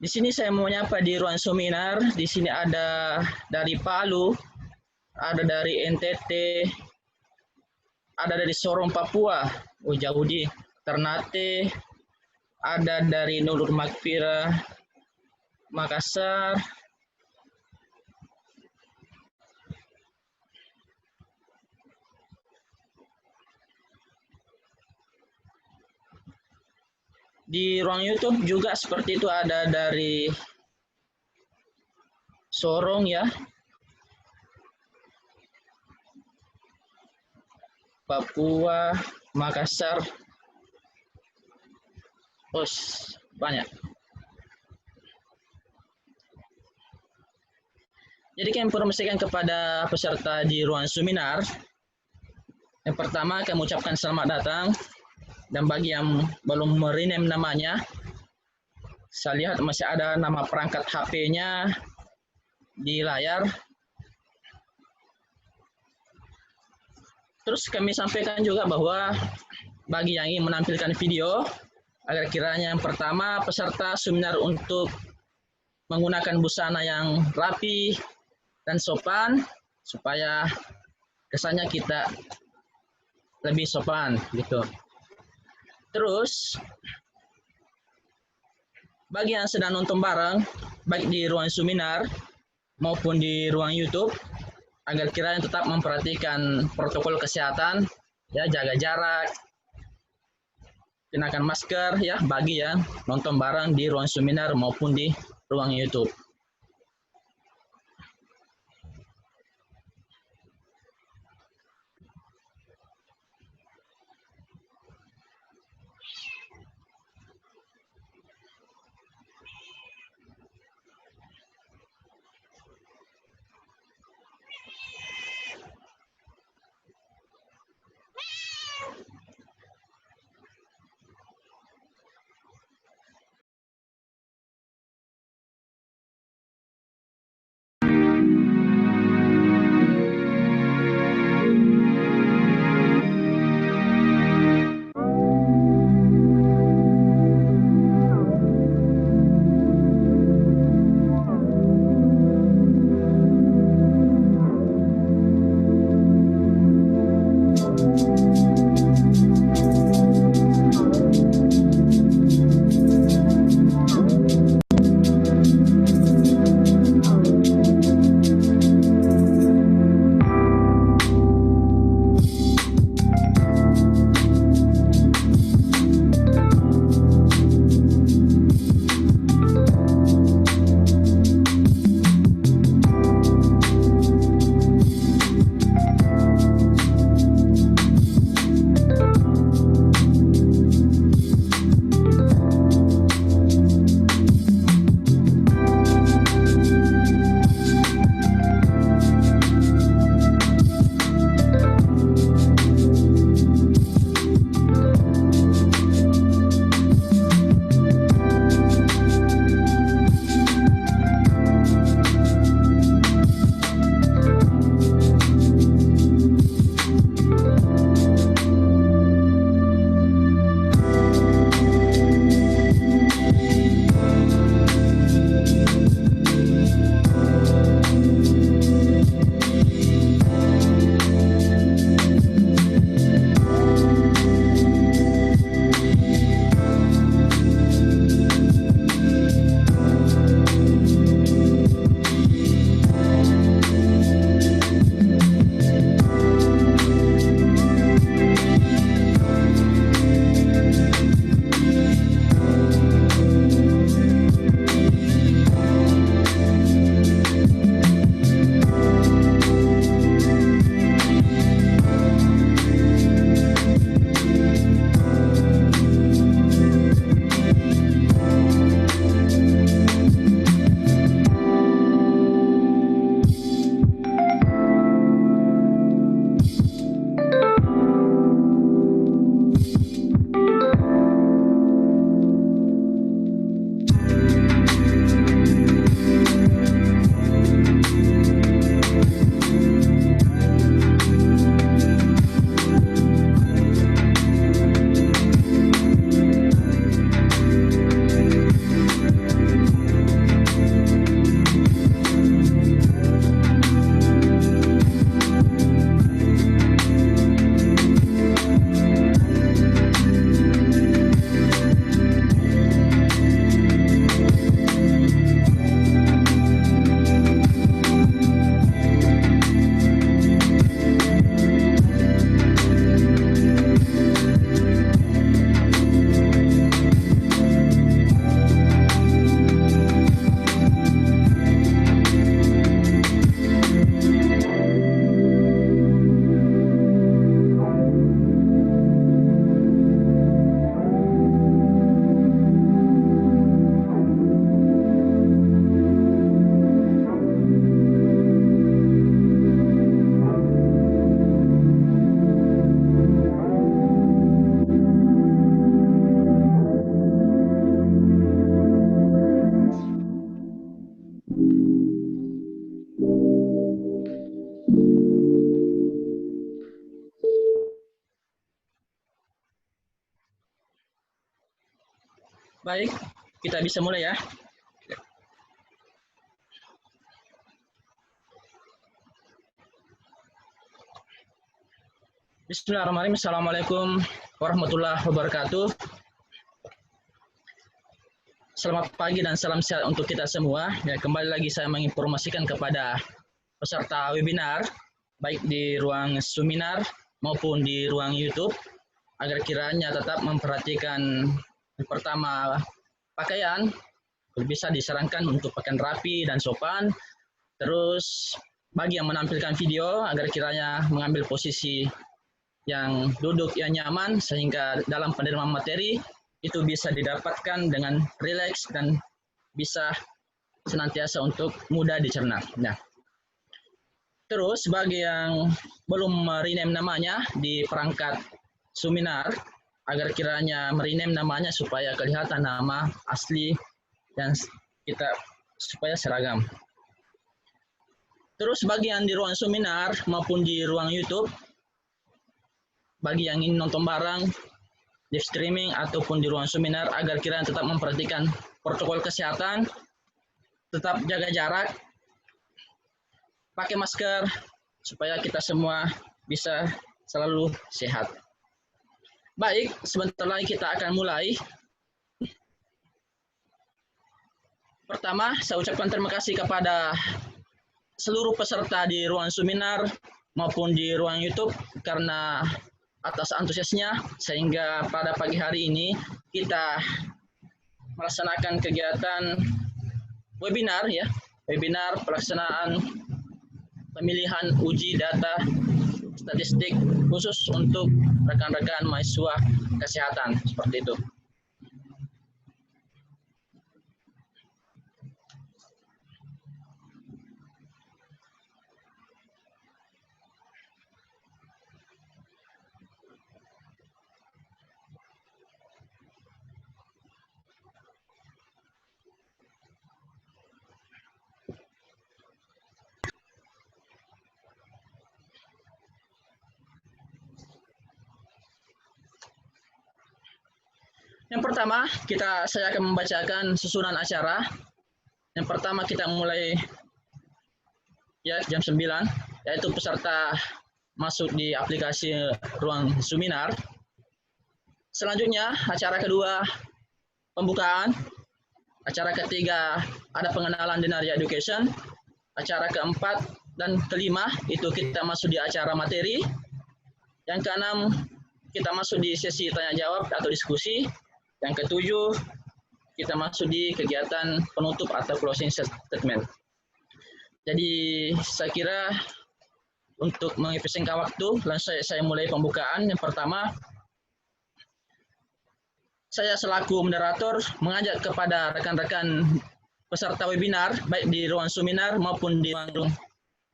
Di sini saya mau nyapa di ruang seminar. Di sini ada dari Palu, ada dari NTT, ada dari Sorong Papua, oh jauh di Ternate, ada dari Nurul Makfira, Makassar, di ruang YouTube juga seperti itu, ada dari Sorong ya, Papua, Makassar, banyak. Jadi kami informasikan kepada peserta di ruang seminar. Yang pertama kami ucapkan selamat datang, dan bagi yang belum merename namanya, saya lihat masih ada nama perangkat HP-nya di layar. Terus kami sampaikan juga bahwa bagi yang ingin menampilkan video, agar kiranya yang pertama peserta seminar untuk menggunakan busana yang rapi dan sopan, supaya kesannya kita lebih sopan gitu. Terus bagi yang sedang nonton bareng, baik di ruang seminar maupun di ruang YouTube, agar kiranya tetap memperhatikan protokol kesehatan, ya, jaga jarak, kenakan masker ya, bagi yang nonton bareng di ruang seminar maupun di ruang YouTube. Baik, kita bisa mulai ya. Bismillahirrahmanirrahim. Assalamualaikum warahmatullahi wabarakatuh. Selamat pagi dan salam sehat untuk kita semua. Ya, kembali lagi saya menginformasikan kepada peserta webinar, baik di ruang seminar maupun di ruang YouTube, agar kiranya tetap memperhatikan pertama pakaian, bisa disarankan untuk pakaian rapi dan sopan. Terus bagi yang menampilkan video, agar kiranya mengambil posisi yang duduk yang nyaman sehingga dalam penerimaan materi itu bisa didapatkan dengan rileks dan bisa senantiasa untuk mudah dicerna. Nah, terus bagi yang belum rename namanya di perangkat seminar, agar kiranya rename namanya supaya kelihatan nama asli dan kita supaya seragam. Terus bagi yang di ruang seminar maupun di ruang YouTube, bagi yang ingin nonton bareng, live streaming ataupun di ruang seminar, agar kiranya tetap memperhatikan protokol kesehatan, tetap jaga jarak, pakai masker, supaya kita semua bisa selalu sehat. Baik, sebentar lagi kita akan mulai. Pertama, saya ucapkan terima kasih kepada seluruh peserta di ruang seminar maupun di ruang YouTube karena atas antusiasnya, sehingga pada pagi hari ini kita melaksanakan kegiatan webinar ya, webinar pelaksanaan pemilihan uji data statistik khusus untuk rekan-rekan mahasiswa kesehatan, seperti itu. Yang pertama, saya akan membacakan susunan acara. Yang pertama kita mulai ya jam 9, yaitu peserta masuk di aplikasi ruang seminar. Selanjutnya, acara kedua pembukaan. Acara ketiga ada pengenalan Denaria Education. Acara keempat dan kelima itu kita masuk di acara materi. Yang keenam kita masuk di sesi tanya jawab atau diskusi. Yang ketujuh kita masuk di kegiatan penutup atau closing statement. Jadi saya kira untuk mengefisienkan waktu, langsung saya mulai pembukaan. Yang pertama, saya selaku moderator mengajak kepada rekan-rekan peserta webinar, baik di ruang seminar maupun di ruang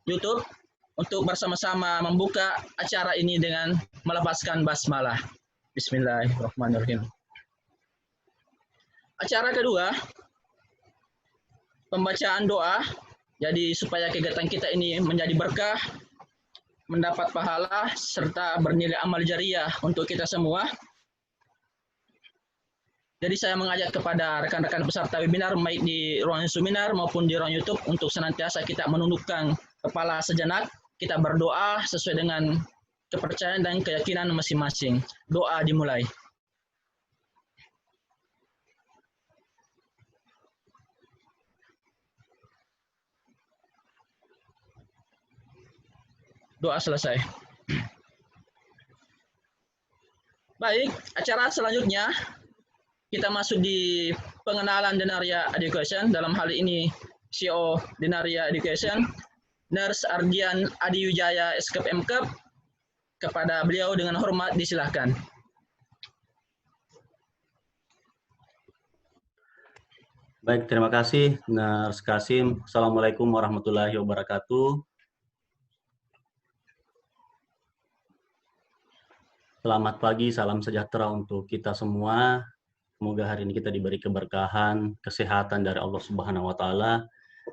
YouTube, untuk bersama-sama membuka acara ini dengan melepaskan basmalah. Bismillahirrahmanirrahim. Acara kedua, pembacaan doa. Jadi supaya kegiatan kita ini menjadi berkah, mendapat pahala, serta bernilai amal jariah untuk kita semua. Jadi saya mengajak kepada rekan-rekan peserta webinar, baik di ruang seminar maupun di ruang YouTube, untuk senantiasa kita menundukkan kepala sejenak, kita berdoa sesuai dengan kepercayaan dan keyakinan masing-masing. Doa dimulai. Doa selesai. Baik, acara selanjutnya kita masuk di pengenalan Denaria Education. Dalam hal ini CEO Denaria Education, Nurse Ardian Adiwijaya SKP MKep. Kepada beliau dengan hormat disilahkan. Baik, terima kasih Nurse Kasim. Assalamualaikum warahmatullahi wabarakatuh. Selamat pagi, salam sejahtera untuk kita semua. Semoga hari ini kita diberi keberkahan, kesehatan dari Allah Subhanahu wa Ta'ala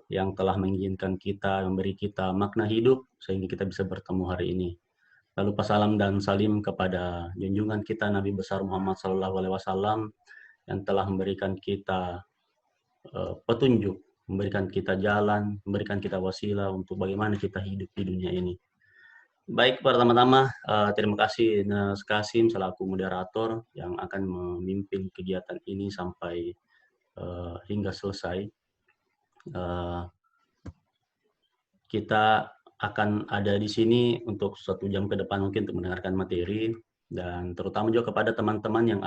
yang telah mengizinkan kita, memberi kita makna hidup sehingga kita bisa bertemu hari ini. Lalu salam dan salim kepada junjungan kita Nabi besar Muhammad SAW yang telah memberikan kita petunjuk, memberikan kita jalan, memberikan kita wasilah untuk bagaimana kita hidup di dunia ini. Baik, pertama-tama terima kasih Nas Kasim selaku moderator yang akan memimpin kegiatan ini sampai hingga selesai. Kita akan ada di sini untuk 1 jam ke depan mungkin untuk mendengarkan materi, dan terutama juga kepada teman-teman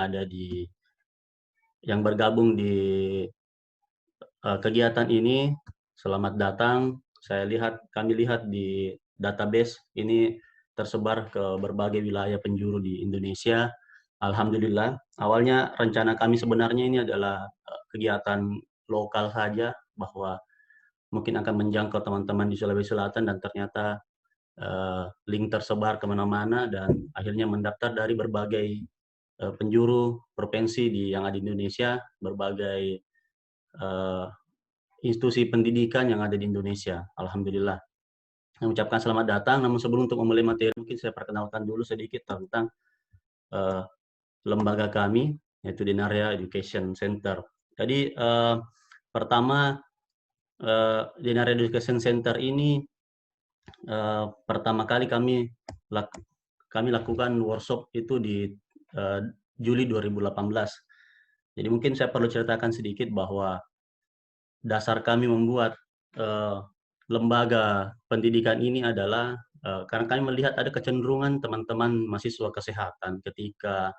yang bergabung di kegiatan ini. Selamat datang. Kami lihat di database ini tersebar ke berbagai wilayah penjuru di Indonesia. Alhamdulillah. Awalnya rencana kami sebenarnya ini adalah kegiatan lokal saja, bahwa mungkin akan menjangkau teman-teman di Sulawesi Selatan, dan ternyata link tersebar kemana-mana, dan akhirnya mendaftar dari berbagai penjuru provinsi yang ada di Indonesia, berbagai institusi pendidikan yang ada di Indonesia. Alhamdulillah. Saya mengucapkan selamat datang, namun sebelum untuk memulai materi, mungkin saya perkenalkan dulu sedikit tentang lembaga kami, yaitu Dinaria Education Center. Jadi pertama, Dinaria Education Center ini pertama kali kami lakukan workshop itu di Juli 2018. Jadi mungkin saya perlu ceritakan sedikit bahwa dasar kami membuat lembaga pendidikan ini adalah karena kami melihat ada kecenderungan teman-teman mahasiswa kesehatan ketika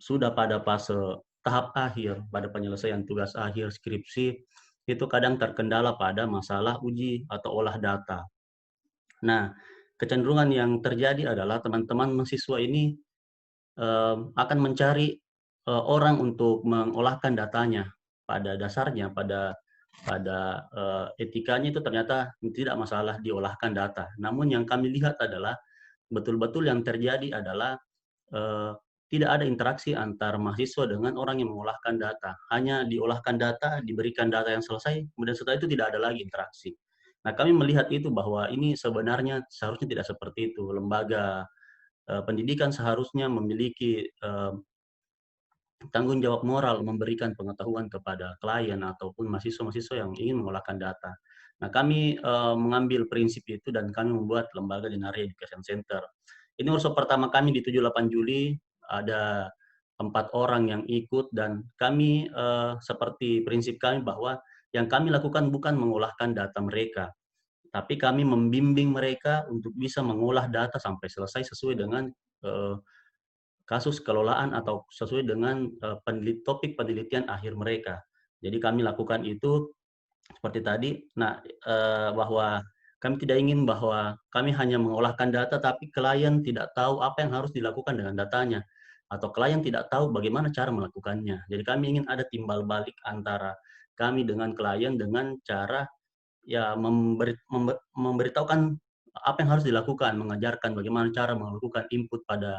sudah pada fase tahap akhir, pada penyelesaian tugas akhir skripsi, itu kadang terkendala pada masalah uji atau olah data. Nah, kecenderungan yang terjadi adalah teman-teman mahasiswa ini akan mencari orang untuk mengolahkan datanya. Pada dasarnya, pada etikanya itu ternyata tidak masalah diolahkan data. Namun yang kami lihat adalah betul-betul yang terjadi adalah tidak ada interaksi antar mahasiswa dengan orang yang mengolahkan data. Hanya diolahkan data, diberikan data yang selesai, kemudian setelah itu tidak ada lagi interaksi. Nah, kami melihat itu bahwa ini sebenarnya seharusnya tidak seperti itu. Lembaga pendidikan seharusnya memiliki tanggung jawab moral memberikan pengetahuan kepada klien ataupun mahasiswa-mahasiswa yang ingin mengolahkan data. Nah, kami mengambil prinsip itu dan kami membuat lembaga Dinaria Education Center. Ini workshop pertama kami di 7-8 Juli, ada 4 orang yang ikut, dan kami seperti prinsip kami bahwa yang kami lakukan bukan mengolahkan data mereka, tapi kami membimbing mereka untuk bisa mengolah data sampai selesai sesuai dengan kasus kelolaan atau sesuai dengan topik penelitian akhir mereka. Jadi kami lakukan itu seperti tadi. Nah, bahwa kami tidak ingin bahwa kami hanya mengolahkan data tapi klien tidak tahu apa yang harus dilakukan dengan datanya, atau klien tidak tahu bagaimana cara melakukannya. Jadi kami ingin ada timbal balik antara kami dengan klien dengan cara ya memberitahukan apa yang harus dilakukan, mengajarkan bagaimana cara melakukan input pada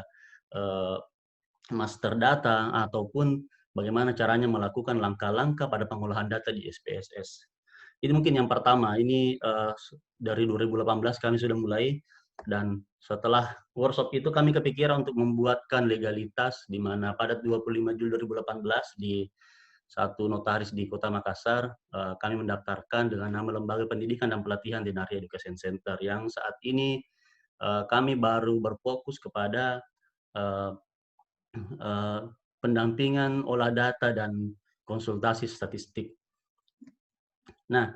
master data, ataupun bagaimana caranya melakukan langkah-langkah pada pengolahan data di SPSS. Ini mungkin yang pertama. Ini dari 2018 kami sudah mulai, dan setelah workshop itu kami kepikiran untuk membuatkan legalitas, di mana pada 25 Juli 2018 di satu notaris di Kota Makassar, kami mendaftarkan dengan nama Lembaga Pendidikan dan Pelatihan Dinaria Education Center, yang saat ini kami baru berfokus kepada pendampingan olah data dan konsultasi statistik. Nah,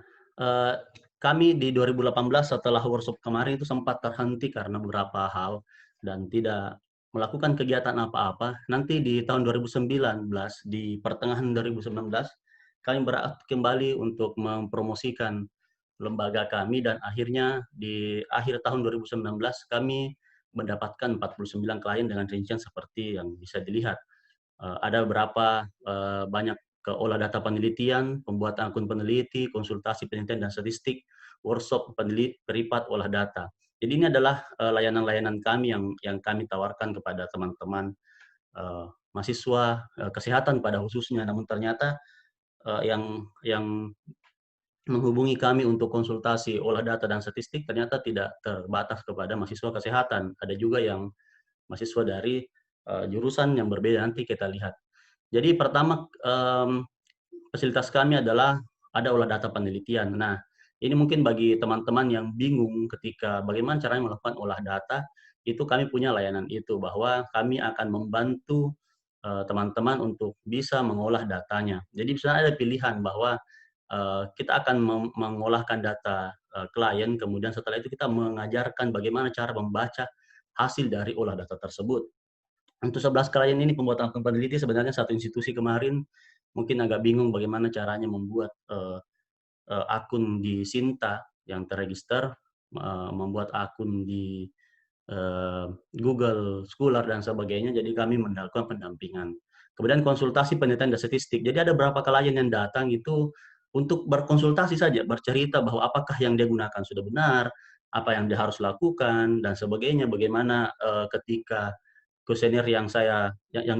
kami di 2018 setelah workshop kemarin itu sempat terhenti karena beberapa hal dan tidak melakukan kegiatan apa-apa. Nanti di tahun 2019, di pertengahan 2019, kami beraktif kembali untuk mempromosikan lembaga kami, dan akhirnya di akhir tahun 2019 kami mendapatkan 49 klien dengan rincian seperti yang bisa dilihat. Ada berapa banyak ke olah data penelitian, pembuatan akun peneliti, konsultasi penelitian dan statistik, workshop peneliti, peripat, olah data. Jadi ini adalah layanan-layanan kami yang kami tawarkan kepada teman-teman mahasiswa kesehatan pada khususnya. Namun ternyata yang menghubungi kami untuk konsultasi olah data dan statistik ternyata tidak terbatas kepada mahasiswa kesehatan. Ada juga yang mahasiswa dari jurusan yang berbeda, nanti kita lihat. Jadi pertama, fasilitas kami adalah ada olah data penelitian. Nah, ini mungkin bagi teman-teman yang bingung ketika bagaimana caranya melakukan olah data, itu kami punya layanan itu, bahwa kami akan membantu teman-teman untuk bisa mengolah datanya. Jadi misalnya ada pilihan bahwa kita akan mengolahkan data klien, kemudian setelah itu kita mengajarkan bagaimana cara membaca hasil dari olah data tersebut. Untuk 11 klien ini pembuatan akun peneliti sebenarnya satu institusi kemarin mungkin agak bingung bagaimana caranya membuat akun di Sinta yang terregister, membuat akun di Google Scholar dan sebagainya, jadi kami melakukan pendampingan. Kemudian konsultasi penelitian dan statistik. Jadi ada beberapa klien yang datang itu untuk berkonsultasi saja, bercerita bahwa apakah yang dia gunakan sudah benar, apa yang dia harus lakukan dan sebagainya, bagaimana ketika kuesioner yang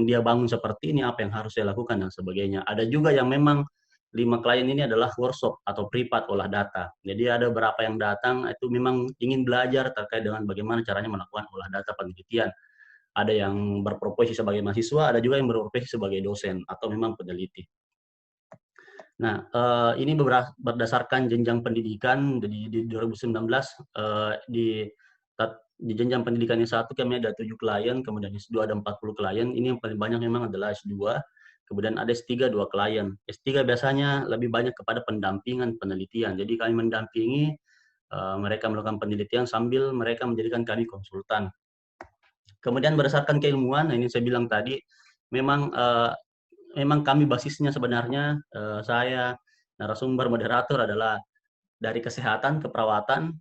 dia bangun seperti ini, apa yang harus saya lakukan dan sebagainya. Ada juga yang memang 5 klien ini adalah workshop atau privat olah data. Jadi ada beberapa yang datang itu memang ingin belajar terkait dengan bagaimana caranya melakukan olah data penelitian. Ada yang berprofesi sebagai mahasiswa, ada juga yang berprofesi sebagai dosen atau memang peneliti. Nah, ini berdasarkan jenjang pendidikan. Jadi di 2019 di jenjang pendidikan yang satu kami ada 7 klien, kemudian S2 ada 40 klien. Ini yang paling banyak memang adalah S2. Kemudian ada S3 2 klien. S3 biasanya lebih banyak kepada pendampingan penelitian. Jadi kami mendampingi mereka melakukan penelitian sambil mereka menjadikan kami konsultan. Kemudian berdasarkan keilmuan, ini saya bilang tadi, memang memang kami basisnya sebenarnya saya narasumber moderator adalah dari kesehatan, keperawatan.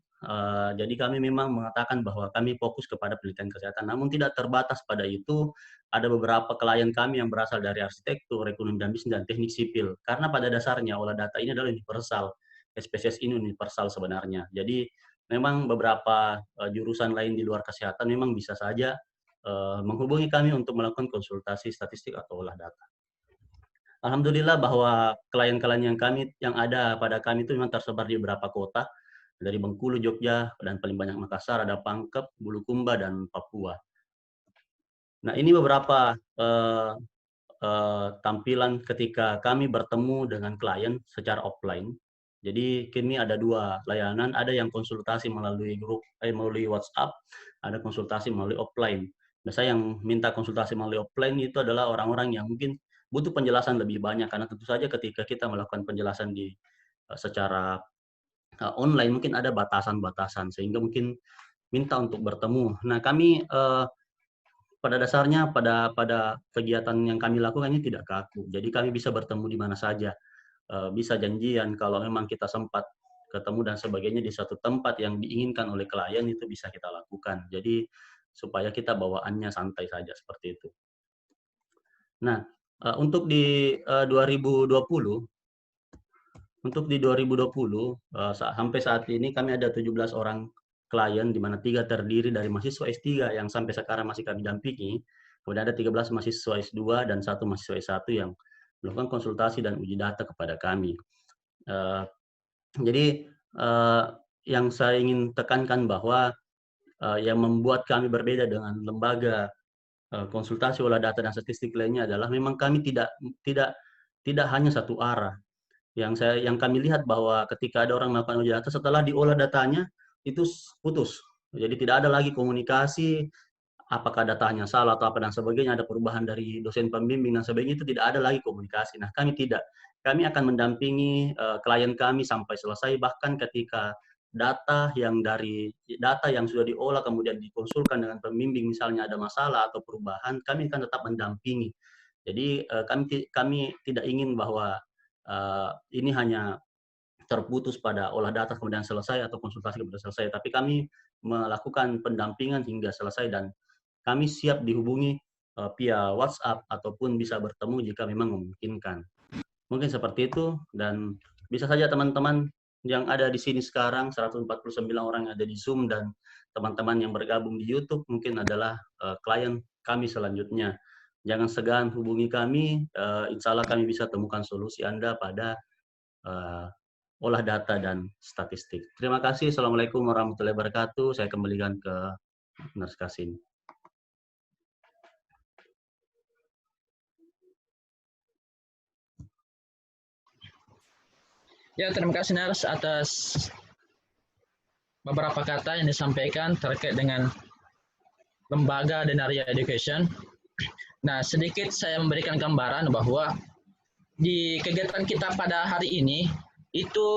Jadi kami memang mengatakan bahwa kami fokus kepada penelitian kesehatan. Namun tidak terbatas pada itu, ada beberapa klien kami yang berasal dari arsitektur, ekonomi dan bisnis, dan teknik sipil. Karena pada dasarnya olah data ini adalah universal. Spesies ini universal sebenarnya. Jadi memang beberapa jurusan lain di luar kesehatan memang bisa saja menghubungi kami untuk melakukan konsultasi statistik atau olah data. Alhamdulillah bahwa klien-klien yang ada pada kami itu memang tersebar di beberapa kota, dari Bengkulu, Jogja, dan paling banyak Makassar, ada Pangkep, Bulukumba, dan Papua. Nah, ini beberapa tampilan ketika kami bertemu dengan klien secara offline. Jadi kini ada 2 layanan, ada yang konsultasi melalui melalui WhatsApp, ada konsultasi melalui offline. Biasanya yang minta konsultasi melalui offline itu adalah orang-orang yang mungkin butuh penjelasan lebih banyak, karena tentu saja ketika kita melakukan penjelasan secara online mungkin ada batasan-batasan sehingga mungkin minta untuk bertemu. Nah, kami pada dasarnya pada kegiatan yang kami lakukan ini tidak kaku. Jadi kami bisa bertemu di mana saja. Bisa janjian kalau memang kita sempat ketemu dan sebagainya di suatu tempat yang diinginkan oleh klien, itu bisa kita lakukan. Jadi supaya kita bawaannya santai saja seperti itu. Nah, untuk di 2020 sampai saat ini kami ada 17 orang klien, di mana 3 terdiri dari mahasiswa S3 yang sampai sekarang masih kami dampingi, kemudian ada 13 mahasiswa S2 dan 1 mahasiswa S1 yang melakukan konsultasi dan uji data kepada kami. Jadi yang saya ingin tekankan bahwa yang membuat kami berbeda dengan lembaga konsultasi olah data dan statistik lainnya adalah memang kami tidak hanya satu arah. Yang kami lihat bahwa ketika ada orang melakukan uji data, setelah diolah datanya itu putus. Jadi tidak ada lagi komunikasi, apakah datanya salah atau apa dan sebagainya, ada perubahan dari dosen pembimbing dan sebagainya, itu tidak ada lagi komunikasi. Nah, kami tidak. Kami akan mendampingi klien kami sampai selesai, bahkan ketika data yang sudah diolah kemudian dikonsulkan dengan pembimbing misalnya ada masalah atau perubahan, kami akan tetap mendampingi. Jadi kami tidak ingin bahwa ini hanya terputus pada olah data kemudian selesai atau konsultasi kemudian selesai, tapi kami melakukan pendampingan hingga selesai dan kami siap dihubungi via WhatsApp ataupun bisa bertemu jika memang memungkinkan. Mungkin seperti itu, dan bisa saja teman-teman yang ada di sini sekarang, 149 orang yang ada di Zoom, dan teman-teman yang bergabung di YouTube mungkin adalah klien kami selanjutnya. Jangan segan hubungi kami, insya Allah kami bisa temukan solusi Anda pada olah data dan statistik. Terima kasih. Assalamualaikum warahmatullahi wabarakatuh. Saya kembalikan ke Nurse Kasim. Ya, terima kasih Nars atas beberapa kata yang disampaikan terkait dengan lembaga Denaria Education. Nah, sedikit saya memberikan gambaran bahwa di kegiatan kita pada hari ini itu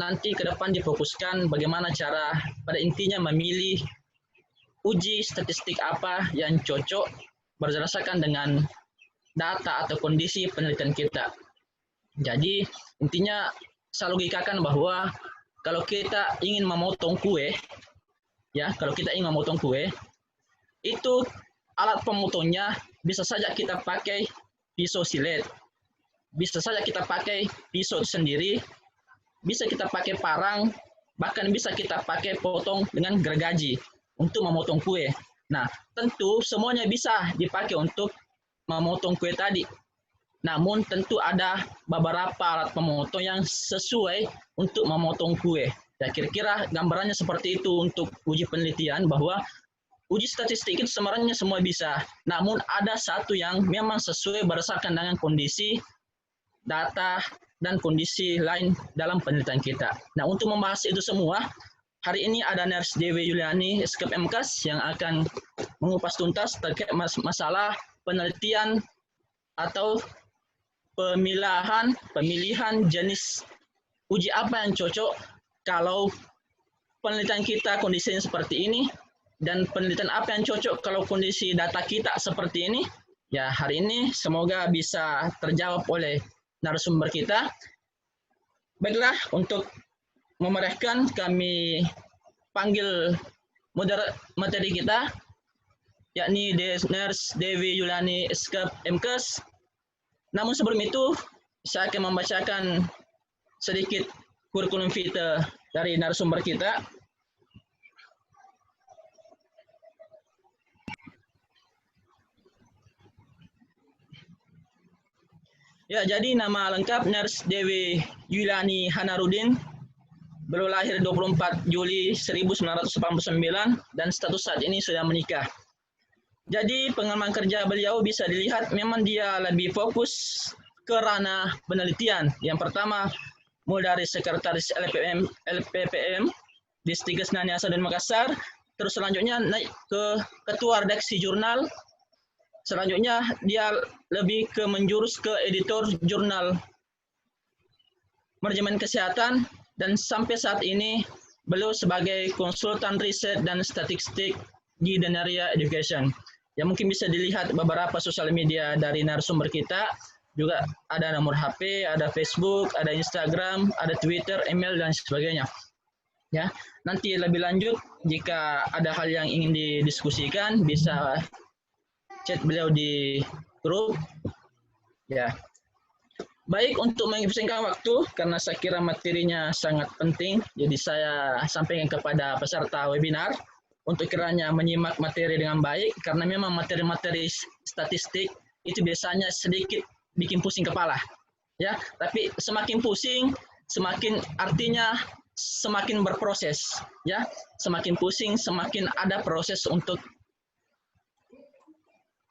nanti ke depan difokuskan bagaimana cara pada intinya memilih uji statistik apa yang cocok berdasarkan dengan data atau kondisi penelitian kita. Jadi intinya saya logikakan bahwa kalau kita ingin memotong kue, ya kalau kita ingin memotong kue, itu alat pemotongnya bisa saja kita pakai pisau silet, bisa saja kita pakai pisau sendiri, bisa kita pakai parang, bahkan bisa kita pakai potong dengan gergaji untuk memotong kue. Nah, tentu semuanya bisa dipakai untuk memotong kue tadi. Namun tentu ada beberapa alat pemotong yang sesuai untuk memotong kue. Ya, kira-kira gambarannya seperti itu untuk uji penelitian bahwa uji statistik itu sebenarnya semua bisa. Namun ada satu yang memang sesuai berdasarkan dengan kondisi data dan kondisi lain dalam penelitian kita. Nah, untuk membahas itu semua, hari ini ada Ners Dewi Yuliani, SKEP MKes, yang akan mengupas tuntas terkait masalah penelitian atau pemilihan jenis uji apa yang cocok kalau penelitian kita kondisinya seperti ini, dan penelitian apa yang cocok kalau kondisi data kita seperti ini. Ya, hari ini semoga bisa terjawab oleh narasumber kita. Baiklah, untuk memerahkan kami panggil materi kita, yakni Ners Dewi Yuliani, SKEP MKes. Namun sebelum itu, saya akan membacakan sedikit kurikulum vitae dari narasumber kita. Ya, jadi nama lengkap Ners Dewi Yuliani Hanarudin. Beliau lahir 24 Juli 1989 dan status saat ini sudah menikah. Jadi pengalaman kerja beliau bisa dilihat memang dia lebih fokus ke ranah penelitian. Yang pertama, mulai dari sekretaris LPPM Distrik Kesenian Niasa dan Makassar, terus selanjutnya naik ke ketua redaksi jurnal, selanjutnya dia lebih ke menjurus ke editor jurnal manajemen kesehatan, dan sampai saat ini beliau sebagai konsultan riset dan statistik di Denaria Education. Ya, mungkin bisa dilihat beberapa sosial media dari narasumber kita, juga ada nomor HP, ada Facebook, ada Instagram, ada Twitter, email, dan sebagainya. Ya, nanti lebih lanjut jika ada hal yang ingin didiskusikan bisa chat beliau di grup. Ya, baik, untuk mengimplementasikan waktu karena saya kira materinya sangat penting, jadi saya sampaikan kepada peserta webinar untuk kiranya menyimak materi dengan baik, karena memang materi-materi statistik itu biasanya sedikit bikin pusing kepala, ya. Tapi semakin pusing, semakin artinya semakin berproses, ya. Semakin pusing, semakin ada proses untuk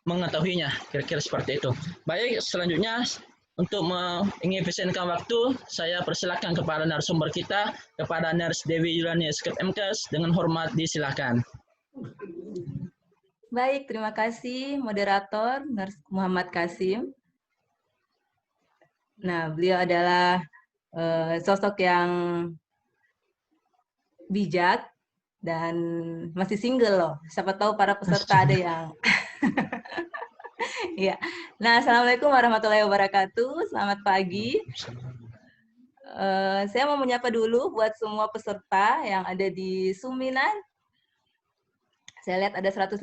mengetahuinya, kira-kira seperti itu. Baik, selanjutnya untuk mengefisienkan waktu, saya persilakan kepada narasumber kita, kepada Ners Dewi Yuliani, SKEP MKes, dengan hormat disilakan. Baik, terima kasih moderator Ners Muhammad Kasim. Nah, beliau adalah sosok yang bijak dan masih single loh. Siapa tahu para peserta ada yang ya. Nah, Assalamualaikum warahmatullahi wabarakatuh. Selamat pagi. Saya mau menyapa dulu buat semua peserta yang ada di Suminan. Saya lihat ada 153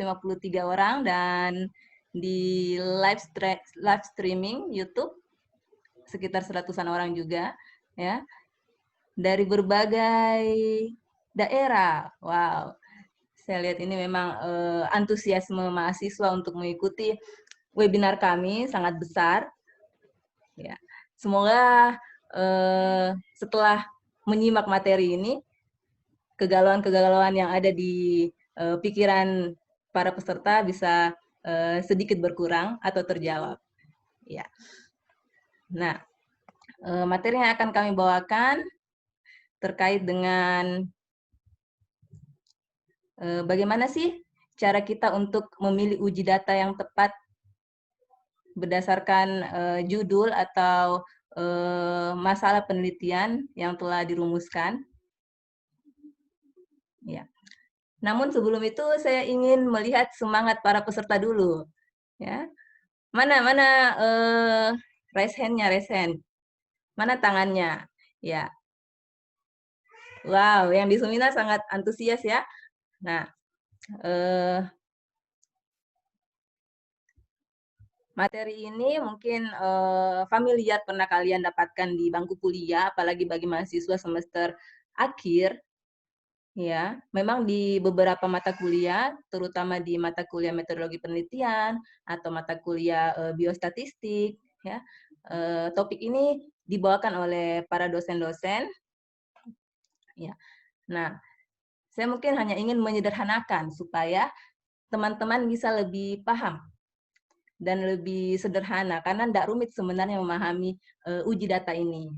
orang, dan di live streaming YouTube sekitar 100-an orang juga, ya. Dari berbagai daerah. Wow. Saya lihat ini memang antusiasme mahasiswa untuk mengikuti webinar kami sangat besar. Ya, semoga setelah menyimak materi ini, kegalauan-kegalauan yang ada di pikiran para peserta bisa sedikit berkurang atau terjawab. Ya. Nah, Materi yang akan kami bawakan terkait dengan bagaimana sih cara kita untuk memilih uji data yang tepat berdasarkan judul atau masalah penelitian yang telah dirumuskan. Ya. Namun sebelum itu saya ingin melihat semangat para peserta dulu. Ya. Mana raise hand-nya, raise hand. Mana tangannya? Ya. Wow, yang di Sumina sangat antusias ya. Nah, materi ini mungkin familiar pernah kalian dapatkan di bangku kuliah, apalagi bagi mahasiswa semester akhir. Ya, memang di beberapa mata kuliah, terutama di mata kuliah metodologi penelitian atau mata kuliah biostatistik, ya, topik ini dibawakan oleh para dosen-dosen. Ya, nah, saya mungkin hanya ingin menyederhanakan supaya teman-teman bisa lebih paham dan lebih sederhana, karena tidak rumit sebenarnya memahami uji data ini.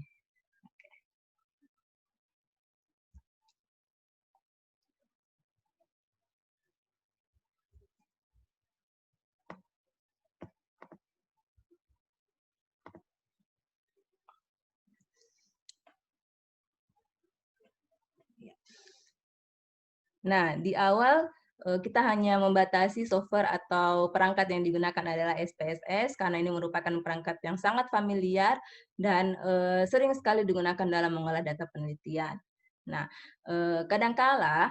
Nah, di awal kita hanya membatasi software atau perangkat yang digunakan adalah SPSS, karena ini merupakan perangkat yang sangat familiar dan sering sekali digunakan dalam mengolah data penelitian. Nah, kadangkala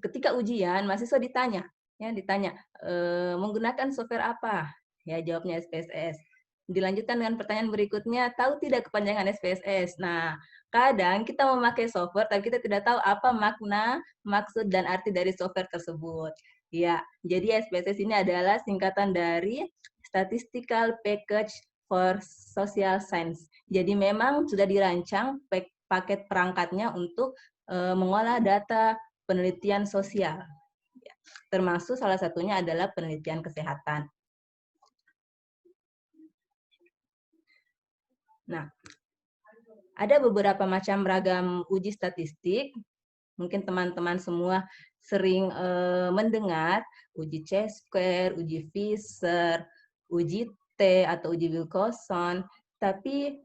ketika ujian, mahasiswa ditanya, menggunakan software apa? Ya, jawabnya SPSS. Dilanjutkan dengan pertanyaan berikutnya, tahu tidak kepanjangan SPSS? Nah, kadang kita memakai software, tapi kita tidak tahu apa makna, maksud, dan arti dari software tersebut. Ya, jadi SPSS ini adalah singkatan dari Statistical Package for Social Science. Jadi memang sudah dirancang paket perangkatnya untuk mengolah data penelitian sosial. Termasuk salah satunya adalah penelitian kesehatan. Nah, ada beberapa macam ragam uji statistik. Mungkin teman-teman semua sering mendengar uji C-square, uji Fisher, uji T atau uji Wilcoxon, tapi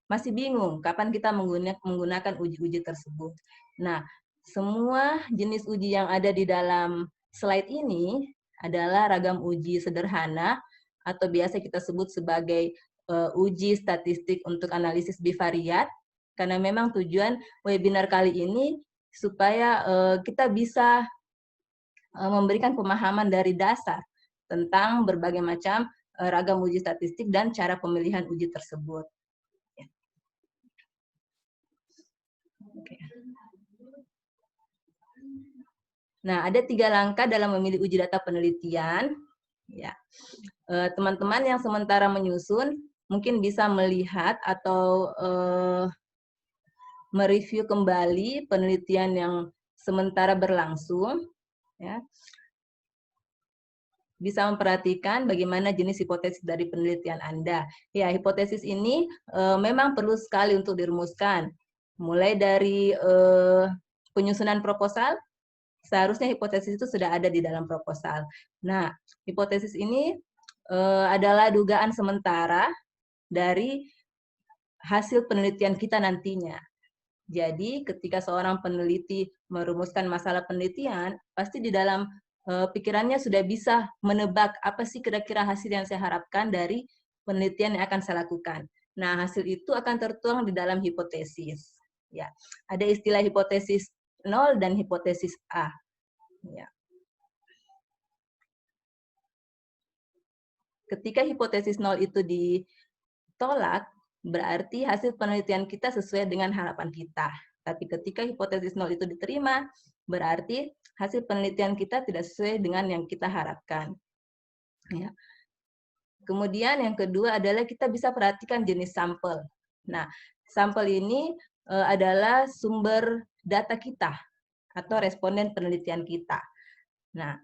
masih bingung kapan kita menggunakan uji-uji tersebut. Nah, semua jenis uji yang ada di dalam slide ini adalah ragam uji sederhana atau biasa kita sebut sebagai uji statistik untuk analisis bivariat, karena memang tujuan webinar kali ini supaya kita bisa memberikan pemahaman dari dasar tentang berbagai macam ragam uji statistik dan cara pemilihan uji tersebut. Nah, ada 3 langkah dalam memilih uji data penelitian. Ya, teman-teman yang sementara menyusun mungkin bisa melihat atau mereview kembali penelitian yang sementara berlangsung. Ya. Bisa memperhatikan bagaimana jenis hipotesis dari penelitian Anda. Ya, hipotesis ini memang perlu sekali untuk dirumuskan. Mulai dari penyusunan proposal, seharusnya hipotesis itu sudah ada di dalam proposal. Nah, hipotesis ini adalah dugaan sementara dari hasil penelitian kita nantinya. Jadi, ketika seorang peneliti merumuskan masalah penelitian, pasti di dalam pikirannya sudah bisa menebak apa sih kira-kira hasil yang saya harapkan dari penelitian yang akan saya lakukan. Nah, hasil itu akan tertuang di dalam hipotesis. Ya, ada istilah hipotesis 0 dan hipotesis A. Ya. Ketika hipotesis 0 itu ditolak, berarti hasil penelitian kita sesuai dengan harapan kita. Tapi ketika hipotesis 0 itu diterima, berarti hasil penelitian kita tidak sesuai dengan yang kita harapkan. Ya. Kemudian yang kedua adalah kita bisa perhatikan jenis sampel. Nah, sampel ini adalah sumber data kita atau responden penelitian kita. Nah,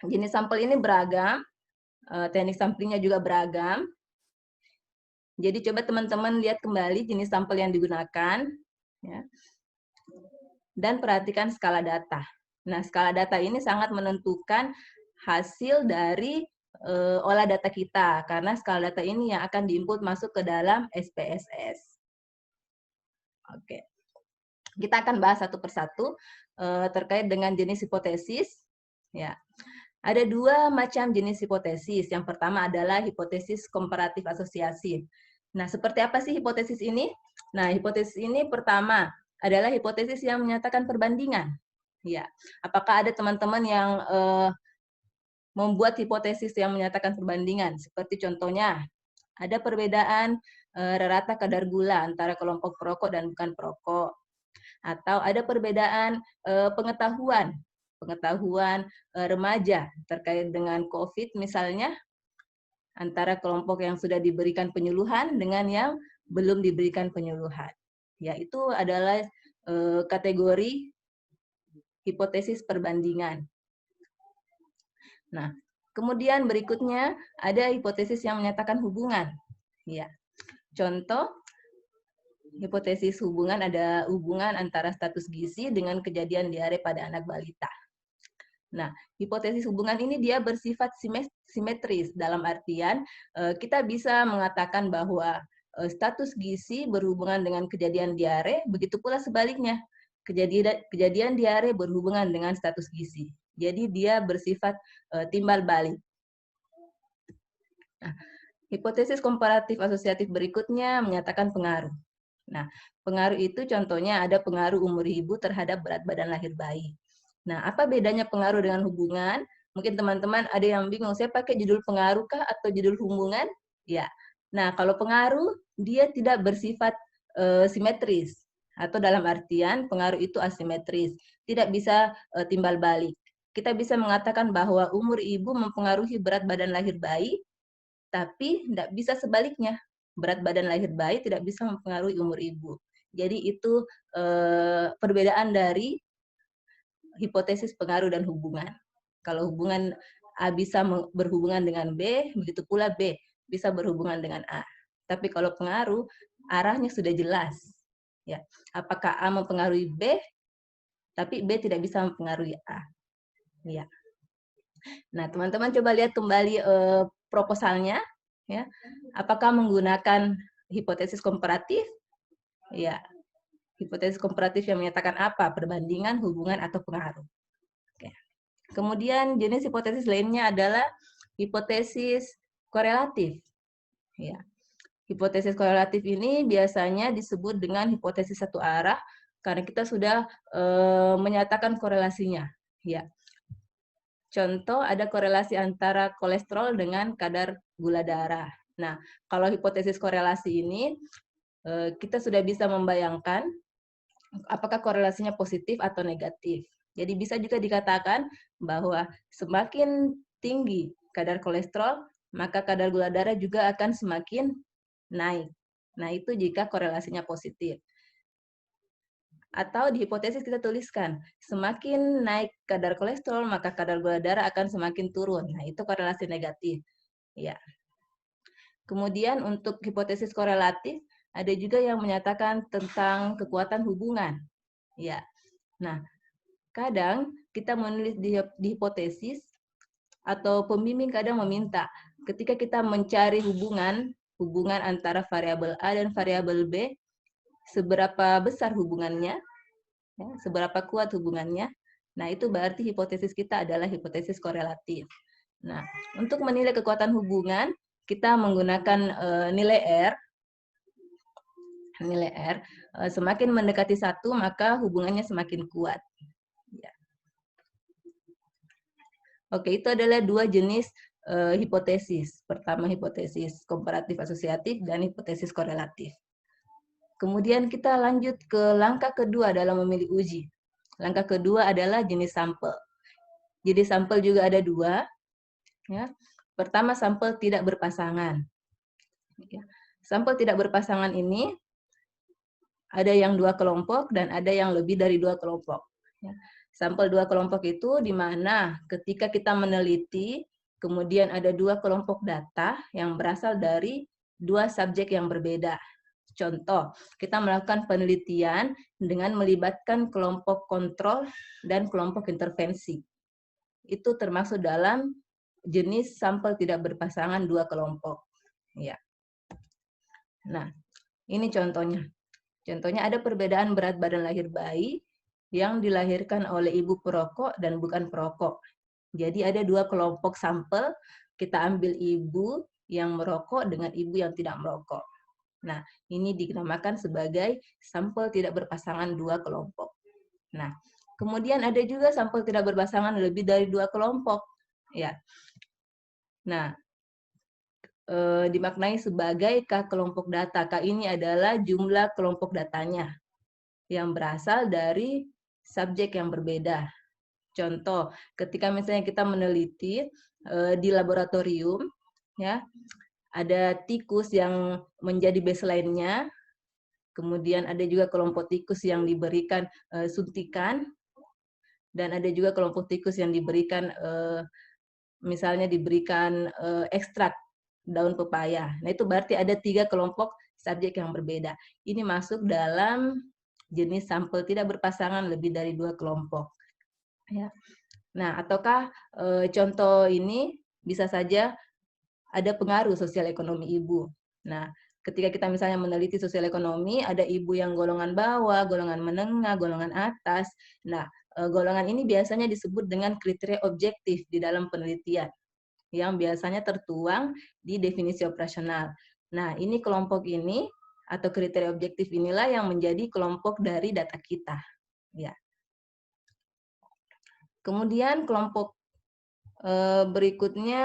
jenis sampel ini beragam, teknik samplingnya juga beragam. Jadi coba teman-teman lihat kembali jenis sampel yang digunakan, ya, dan perhatikan skala data. Nah, skala data ini sangat menentukan hasil dari olah data kita, karena skala data ini yang akan diinput masuk ke dalam SPSS. Oke, kita akan bahas satu persatu terkait dengan jenis hipotesis. Ya, ada dua macam jenis hipotesis. Yang pertama adalah hipotesis komparatif asosiasi. Nah, seperti apa sih hipotesis ini? Nah, hipotesis ini pertama adalah hipotesis yang menyatakan perbandingan. Ya, apakah ada teman-teman yang membuat hipotesis yang menyatakan perbandingan? Seperti contohnya, ada perbedaan rata kadar gula antara kelompok perokok dan bukan perokok. Atau ada perbedaan pengetahuan remaja terkait dengan COVID misalnya, antara kelompok yang sudah diberikan penyuluhan dengan yang belum diberikan penyuluhan. Ya, itu adalah kategori hipotesis perbandingan. Nah, kemudian berikutnya ada hipotesis yang menyatakan hubungan. Ya, contoh hipotesis hubungan, ada hubungan antara status gizi dengan kejadian diare pada anak balita. Nah, hipotesis hubungan ini dia bersifat simetris, dalam artian kita bisa mengatakan bahwa status gizi berhubungan dengan kejadian diare, begitu pula sebaliknya. Kejadian diare berhubungan dengan status gizi. Jadi dia bersifat timbal balik. Nah, hipotesis komparatif asosiatif berikutnya menyatakan pengaruh. Nah, pengaruh itu contohnya ada pengaruh umur ibu terhadap berat badan lahir bayi. Nah, apa bedanya pengaruh dengan hubungan? Mungkin teman-teman ada yang bingung, saya pakai judul pengaruh kah atau judul hubungan? Ya. Nah, kalau pengaruh, dia tidak bersifat simetris. Atau dalam artian, pengaruh itu asimetris. Tidak bisa timbal balik. Kita bisa mengatakan bahwa umur ibu mempengaruhi berat badan lahir bayi, tapi tidak bisa sebaliknya. Berat badan lahir bayi tidak bisa mempengaruhi umur ibu. Jadi itu perbedaan dari hipotesis pengaruh dan hubungan. Kalau hubungan A bisa berhubungan dengan B, begitu pula B bisa berhubungan dengan A. Tapi kalau pengaruh, arahnya sudah jelas. Ya, apakah A mempengaruhi B, tapi B tidak bisa mempengaruhi A. Ya. Nah, teman-teman coba lihat kembali proposalnya. Ya, apakah menggunakan hipotesis komparatif? Ya, hipotesis komparatif yang menyatakan apa? Perbandingan, hubungan, atau pengaruh. Oke. Kemudian jenis hipotesis lainnya adalah hipotesis korelatif. Ya. Hipotesis korelatif ini biasanya disebut dengan hipotesis satu arah karena kita sudah menyatakan korelasinya. Ya. Contoh ada korelasi antara kolesterol dengan kadar gula darah. Nah, kalau hipotesis korelasi ini kita sudah bisa membayangkan apakah korelasinya positif atau negatif. Jadi bisa juga dikatakan bahwa semakin tinggi kadar kolesterol, maka kadar gula darah juga akan semakin naik. Nah, itu jika korelasinya positif. Atau di hipotesis kita tuliskan, semakin naik kadar kolesterol, maka kadar gula darah akan semakin turun. Nah, itu korelasi negatif. Ya. Kemudian untuk hipotesis korelatif, ada juga yang menyatakan tentang kekuatan hubungan. Ya. Nah, kadang kita menulis di hipotesis atau pembimbing kadang meminta ketika kita mencari hubungan antara variabel A dan variabel B, seberapa besar hubungannya, ya, seberapa kuat hubungannya. Nah, itu berarti hipotesis kita adalah hipotesis korelatif. Nah, untuk menilai kekuatan hubungan, kita menggunakan nilai R. Nilai R, semakin mendekati 1, maka hubungannya semakin kuat. Ya. Oke, itu adalah dua jenis hipotesis. Pertama, hipotesis komparatif asosiatif dan hipotesis korelatif. Kemudian kita lanjut ke langkah kedua dalam memilih uji. Langkah kedua adalah jenis sampel. Jadi sampel juga ada dua. Ya. Pertama, sampel tidak berpasangan. Ya. Sampel tidak berpasangan ini ada yang 2 kelompok dan ada yang lebih dari 2 kelompok. Ya. Sampel 2 kelompok itu di mana ketika kita meneliti, kemudian ada 2 kelompok data yang berasal dari dua subjek yang berbeda. Contoh, kita melakukan penelitian dengan melibatkan kelompok kontrol dan kelompok intervensi. Itu termasuk dalam jenis sampel tidak berpasangan dua kelompok. Ya. Nah, ini contohnya. Contohnya ada perbedaan berat badan lahir bayi yang dilahirkan oleh ibu perokok dan bukan perokok. Jadi ada dua kelompok sampel, kita ambil ibu yang merokok dengan ibu yang tidak merokok. Nah, ini dinamakan sebagai sampel tidak berpasangan dua kelompok. Nah, kemudian ada juga sampel tidak berpasangan lebih dari dua kelompok. Ya. Nah, dimaknai sebagai K kelompok data. K ini adalah jumlah kelompok datanya yang berasal dari subjek yang berbeda. Contoh, ketika misalnya kita meneliti di laboratorium, ya, ada tikus yang menjadi baseline-nya, kemudian ada juga kelompok tikus yang diberikan suntikan, dan ada juga kelompok tikus yang diberikan misalnya diberikan ekstrak daun pepaya. Nah, itu berarti ada 3 kelompok subjek yang berbeda. Ini masuk dalam jenis sampel tidak berpasangan lebih dari 2 kelompok. Ya. Nah, ataukah contoh ini bisa saja ada pengaruh sosial ekonomi ibu. Nah, ketika kita misalnya meneliti sosial ekonomi, ada ibu yang golongan bawah, golongan menengah, golongan atas. Nah, golongan ini biasanya disebut dengan kriteria objektif di dalam penelitian, yang biasanya tertuang di definisi operasional. Nah, ini kelompok ini atau kriteria objektif inilah yang menjadi kelompok dari data kita. Ya. Kemudian kelompok berikutnya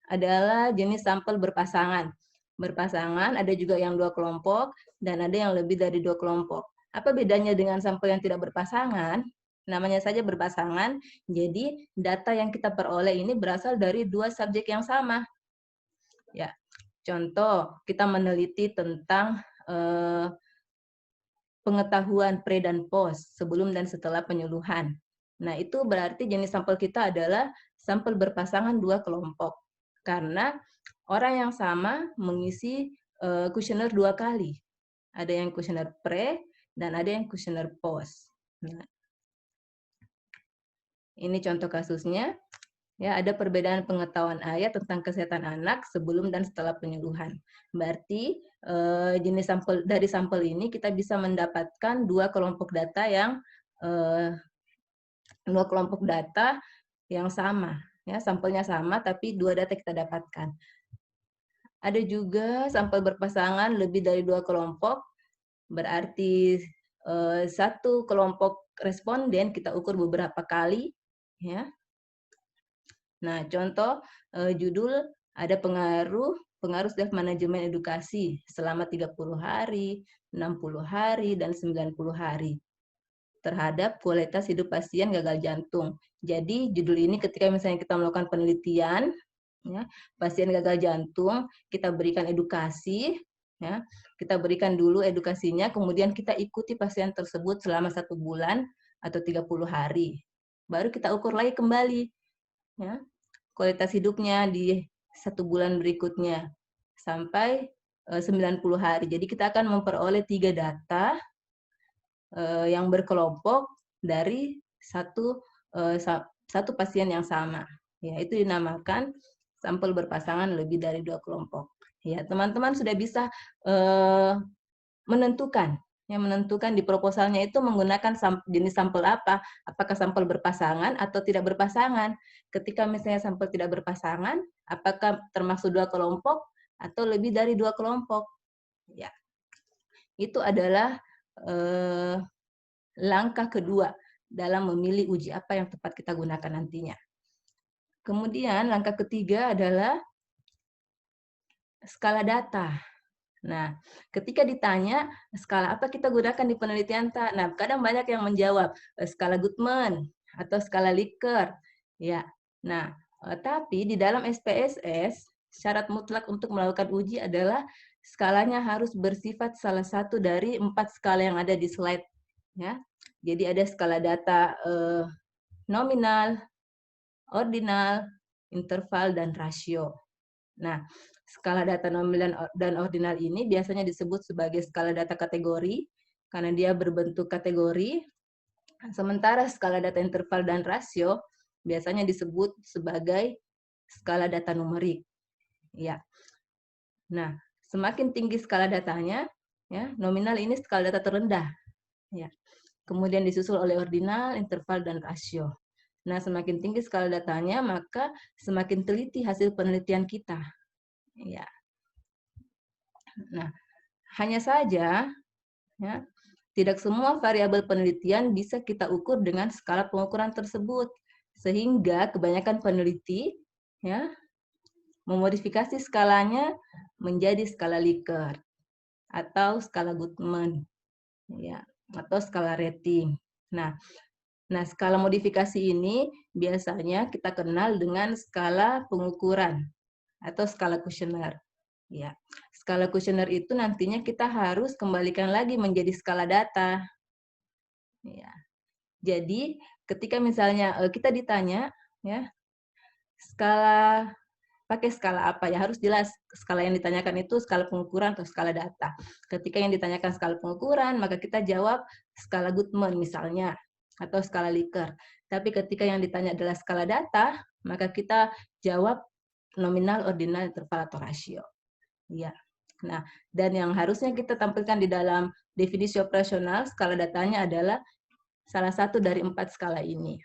adalah jenis sampel berpasangan. Berpasangan ada juga yang 2 kelompok dan ada yang lebih dari 2 kelompok. Apa bedanya dengan sampel yang tidak berpasangan? Namanya saja berpasangan, jadi data yang kita peroleh ini berasal dari 2 subjek yang sama. Ya, contoh kita meneliti tentang pengetahuan pre dan post, sebelum dan setelah penyuluhan. Nah, itu berarti jenis sampel kita adalah sampel berpasangan 2 kelompok. Karena orang yang sama mengisi kuesioner 2 kali. Ada yang kuesioner pre dan ada yang kuesioner post. Nah, ini contoh kasusnya. Ya, ada perbedaan pengetahuan ayah tentang kesehatan anak sebelum dan setelah penyuluhan. Berarti jenis sampel dari sampel ini kita bisa mendapatkan 2 kelompok data yang 2 kelompok data yang sama. Ya, sampelnya sama tapi 2 data kita dapatkan. Ada juga sampel berpasangan lebih dari 2 kelompok, berarti 1 kelompok responden kita ukur beberapa kali. Ya. Nah, contoh judul ada pengaruh self manajemen edukasi selama 30 hari, 60 hari, dan 90 hari terhadap kualitas hidup pasien gagal jantung. Jadi judul ini ketika misalnya kita melakukan penelitian, ya, pasien gagal jantung, kita berikan edukasi, ya, kita berikan dulu edukasinya, kemudian kita ikuti pasien tersebut selama 1 bulan atau 30 hari. Baru kita ukur lagi kembali, ya, kualitas hidupnya di 1 bulan berikutnya sampai 90 hari. Jadi kita akan memperoleh 3 data yang berkelompok dari satu pasien yang sama. Ya, itu dinamakan sampel berpasangan lebih dari 2 kelompok. Ya, teman-teman sudah bisa menentukan di proposalnya itu menggunakan jenis sampel apa, apakah sampel berpasangan atau tidak berpasangan. Ketika misalnya sampel tidak berpasangan, apakah termasuk 2 kelompok atau lebih dari 2 kelompok. Ya, itu adalah langkah kedua dalam memilih uji apa yang tepat kita gunakan nantinya. Kemudian langkah ketiga adalah skala data. Nah, ketika ditanya skala apa kita gunakan di penelitian tak, nah kadang banyak yang menjawab skala Goodman atau skala Likert, ya. Nah, tapi di dalam SPSS syarat mutlak untuk melakukan uji adalah skalanya harus bersifat salah satu dari 4 skala yang ada di slide, ya. Jadi ada skala data nominal, ordinal, interval, dan rasio. Nah, skala data nominal dan ordinal ini biasanya disebut sebagai skala data kategori, karena dia berbentuk kategori. Sementara skala data interval dan rasio biasanya disebut sebagai skala data numerik. Ya. Nah, semakin tinggi skala datanya, ya, nominal ini skala data terendah. Ya. Kemudian disusul oleh ordinal, interval, dan rasio. Nah, semakin tinggi skala datanya, maka semakin teliti hasil penelitian kita. Ya. Nah, hanya saja, ya, tidak semua variabel penelitian bisa kita ukur dengan skala pengukuran tersebut, sehingga kebanyakan peneliti, ya, memodifikasi skalanya menjadi skala Likert atau skala Guttman, ya, atau skala rating. Nah, skala modifikasi ini biasanya kita kenal dengan skala pengukuran atau skala kuesioner. Ya, skala kuesioner itu nantinya kita harus kembalikan lagi menjadi skala data. Ya. Jadi, ketika misalnya kita ditanya, ya, pakai skala apa ya, harus jelas skala yang ditanyakan itu skala pengukuran atau skala data. Ketika yang ditanyakan skala pengukuran, maka kita jawab skala Guttman misalnya, atau skala Likert. Tapi ketika yang ditanya adalah skala data, maka kita jawab nominal, ordinal, interval, atau rasio. Ya. Nah, dan yang harusnya kita tampilkan di dalam definisi operasional, skala datanya adalah salah satu dari 4 skala ini.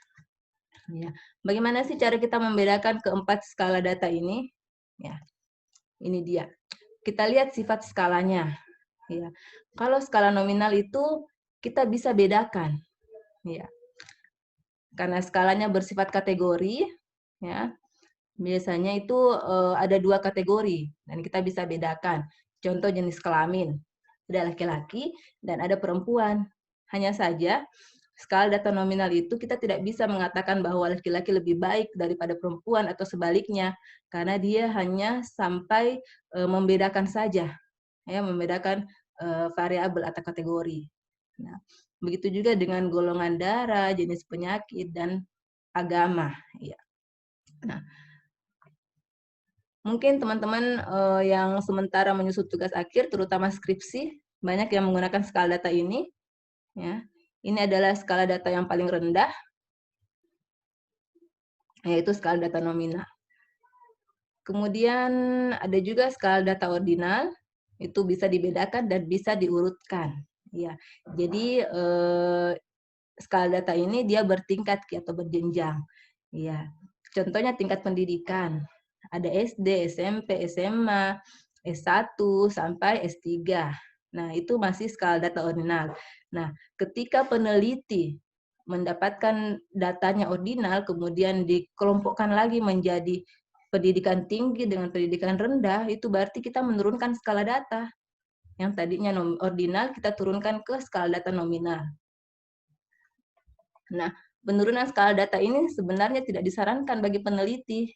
Ya. Bagaimana sih cara kita membedakan keempat skala data ini? Ya, ini dia. Kita lihat sifat skalanya. Ya. Kalau skala nominal itu kita bisa bedakan. Ya. Karena skalanya bersifat kategori, ya. Biasanya itu ada 2 kategori dan kita bisa bedakan. Contoh jenis kelamin, ada laki-laki dan ada perempuan. Hanya saja skala data nominal itu kita tidak bisa mengatakan bahwa laki-laki lebih baik daripada perempuan atau sebaliknya, karena dia hanya sampai membedakan saja, ya, membedakan variabel atau kategori. Nah, begitu juga dengan golongan darah, jenis penyakit, dan agama. Ya. Nah, mungkin teman-teman yang sementara menyusun tugas akhir, terutama skripsi, banyak yang menggunakan skala data ini. Ya. Ini adalah skala data yang paling rendah, yaitu skala data nominal. Kemudian ada juga skala data ordinal, itu bisa dibedakan dan bisa diurutkan. Ya. Jadi skala data ini dia bertingkat atau berjenjang. Ya. Contohnya tingkat pendidikan. Ada SD, SMP, SMA, S1 sampai S3. Nah, itu masih skala data ordinal. Nah, ketika peneliti mendapatkan datanya ordinal, kemudian dikelompokkan lagi menjadi pendidikan tinggi dengan pendidikan rendah, itu berarti kita menurunkan skala data. Yang tadinya ordinal, kita turunkan ke skala data nominal. Nah, penurunan skala data ini sebenarnya tidak disarankan bagi peneliti.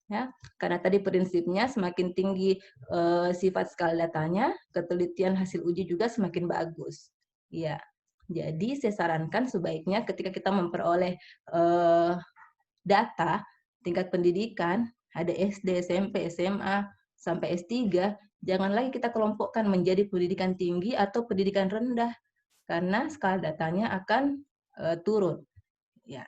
Ya, karena tadi prinsipnya semakin tinggi sifat skala datanya, ketelitian hasil uji juga semakin bagus. Ya, jadi saya sarankan sebaiknya ketika kita memperoleh data tingkat pendidikan, ada SD, SMP, SMA, sampai S3, jangan lagi kita kelompokkan menjadi pendidikan tinggi atau pendidikan rendah, karena skala datanya akan turun. Ya.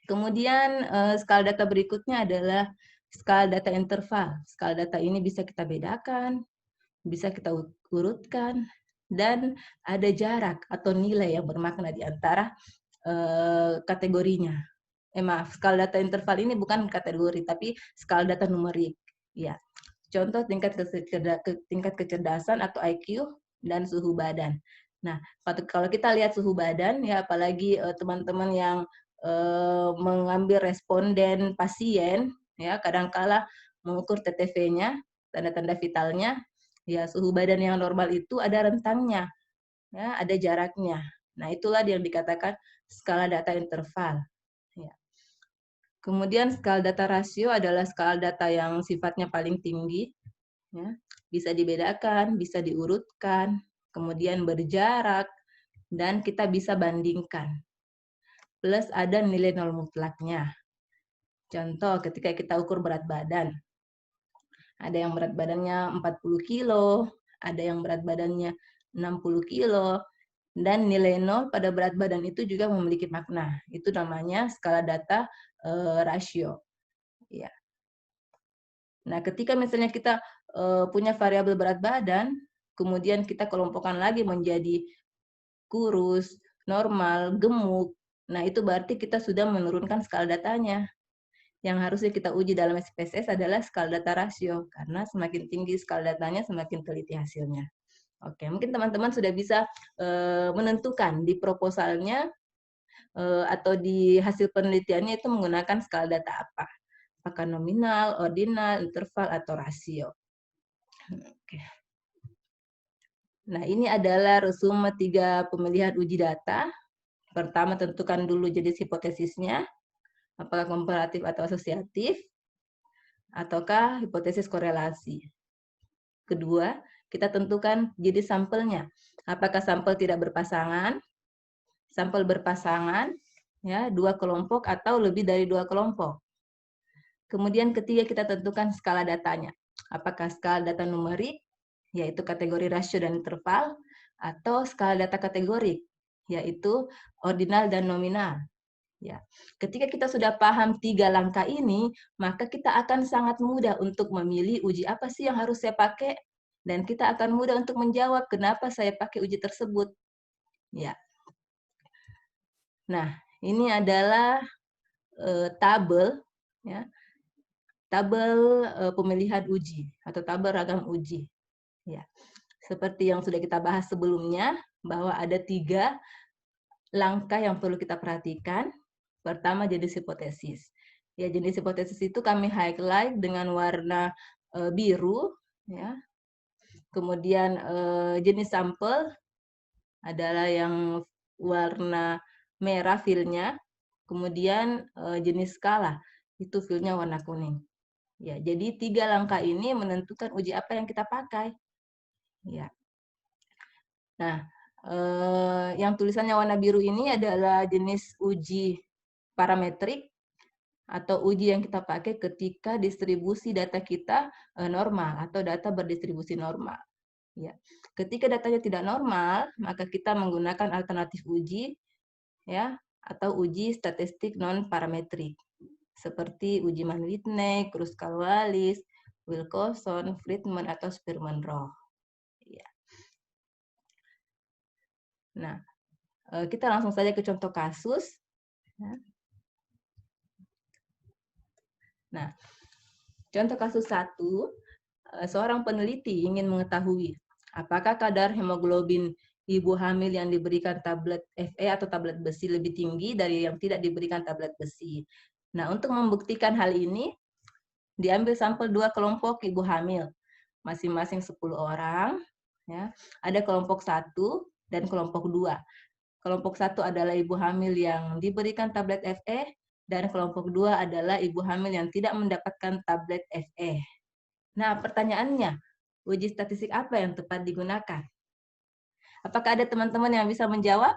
Kemudian skala data berikutnya adalah skala data interval. Skala data ini bisa kita bedakan, bisa kita urutkan, dan ada jarak atau nilai yang bermakna di antara kategorinya. Maaf, skala data interval ini bukan kategori, tapi skala data numerik. Ya. Contoh tingkat kecerdasan atau IQ dan suhu badan. Nah, kalau kita lihat suhu badan, ya apalagi teman-teman yang mengambil responden pasien, ya kadangkala mengukur TTV-nya, tanda-tanda vitalnya, ya suhu badan yang normal itu ada rentangnya, ya ada jaraknya. Nah, itulah yang dikatakan skala data interval. Ya. Kemudian skala data rasio adalah skala data yang sifatnya paling tinggi, ya. Bisa dibedakan, bisa diurutkan, kemudian berjarak, dan kita bisa bandingkan. Plus ada nilai nol mutlaknya. Contoh ketika kita ukur berat badan, Ada yang berat badannya 40 kilo, ada yang berat badannya 60 kilo, dan nilai 0 pada berat badan itu juga memiliki makna. Itu namanya skala data rasio. Ya. Nah, ketika misalnya kita punya variabel berat badan, kemudian kita kelompokkan lagi menjadi kurus, normal, gemuk. Nah, itu berarti kita sudah menurunkan skala datanya. Yang harusnya kita uji dalam SPSS adalah skala data rasio, karena semakin tinggi skala datanya, semakin teliti hasilnya. Oke, mungkin teman-teman sudah bisa menentukan di proposalnya atau di hasil penelitiannya itu menggunakan skala data apa. Apakah nominal, ordinal, interval, atau rasio. Oke. Nah, ini adalah resume 3 pemilihan uji data. Pertama, tentukan dulu jenis hipotesisnya, apakah komparatif atau asosiatif, ataukah hipotesis korelasi. Kedua, kita tentukan jenis sampelnya, apakah sampel tidak berpasangan, sampel berpasangan, ya, 2 kelompok atau lebih dari 2 kelompok. Kemudian ketiga, kita tentukan skala datanya, apakah skala data numerik, yaitu kategori rasio dan interval, atau skala data kategorik, yaitu ordinal dan nominal. Ya, ketika kita sudah paham 3 langkah ini, maka kita akan sangat mudah untuk memilih uji apa sih yang harus saya pakai, dan kita akan mudah untuk menjawab kenapa saya pakai uji tersebut. Ya. Nah, ini adalah tabel, ya, tabel pemilihan uji atau tabel ragam uji. Ya, seperti yang sudah kita bahas sebelumnya, bahwa ada 3 langkah yang perlu kita perhatikan. Pertama, jenis hipotesis. Ya, jenis hipotesis itu kami highlight dengan warna biru. Ya. Kemudian jenis sampel adalah yang warna merah fillnya. Kemudian jenis skala itu fillnya warna kuning. Ya, jadi 3 langkah ini menentukan uji apa yang kita pakai. Ya. Nah, yang tulisannya warna biru ini adalah jenis uji parametrik atau uji yang kita pakai ketika distribusi data kita normal atau data berdistribusi normal. Ya. Ketika datanya tidak normal, maka kita menggunakan alternatif uji, ya, atau uji statistik non parametrik seperti uji Mann-Whitney, Kruskal-Wallis, Wilcoxon, Friedman, atau Spearman-Roth. Ya. Nah, kita langsung saja ke contoh kasus. Ya. Nah, contoh kasus 1, seorang peneliti ingin mengetahui apakah kadar hemoglobin ibu hamil yang diberikan tablet Fe atau tablet besi lebih tinggi dari yang tidak diberikan tablet besi. Nah, untuk membuktikan hal ini, diambil sampel 2 kelompok ibu hamil, masing-masing 10 orang. Ya. Ada kelompok 1 dan kelompok 2. Kelompok 1 adalah ibu hamil yang diberikan tablet Fe, dan kelompok 2 adalah ibu hamil yang tidak mendapatkan tablet Fe. Nah, pertanyaannya, uji statistik apa yang tepat digunakan? Apakah ada teman-teman yang bisa menjawab?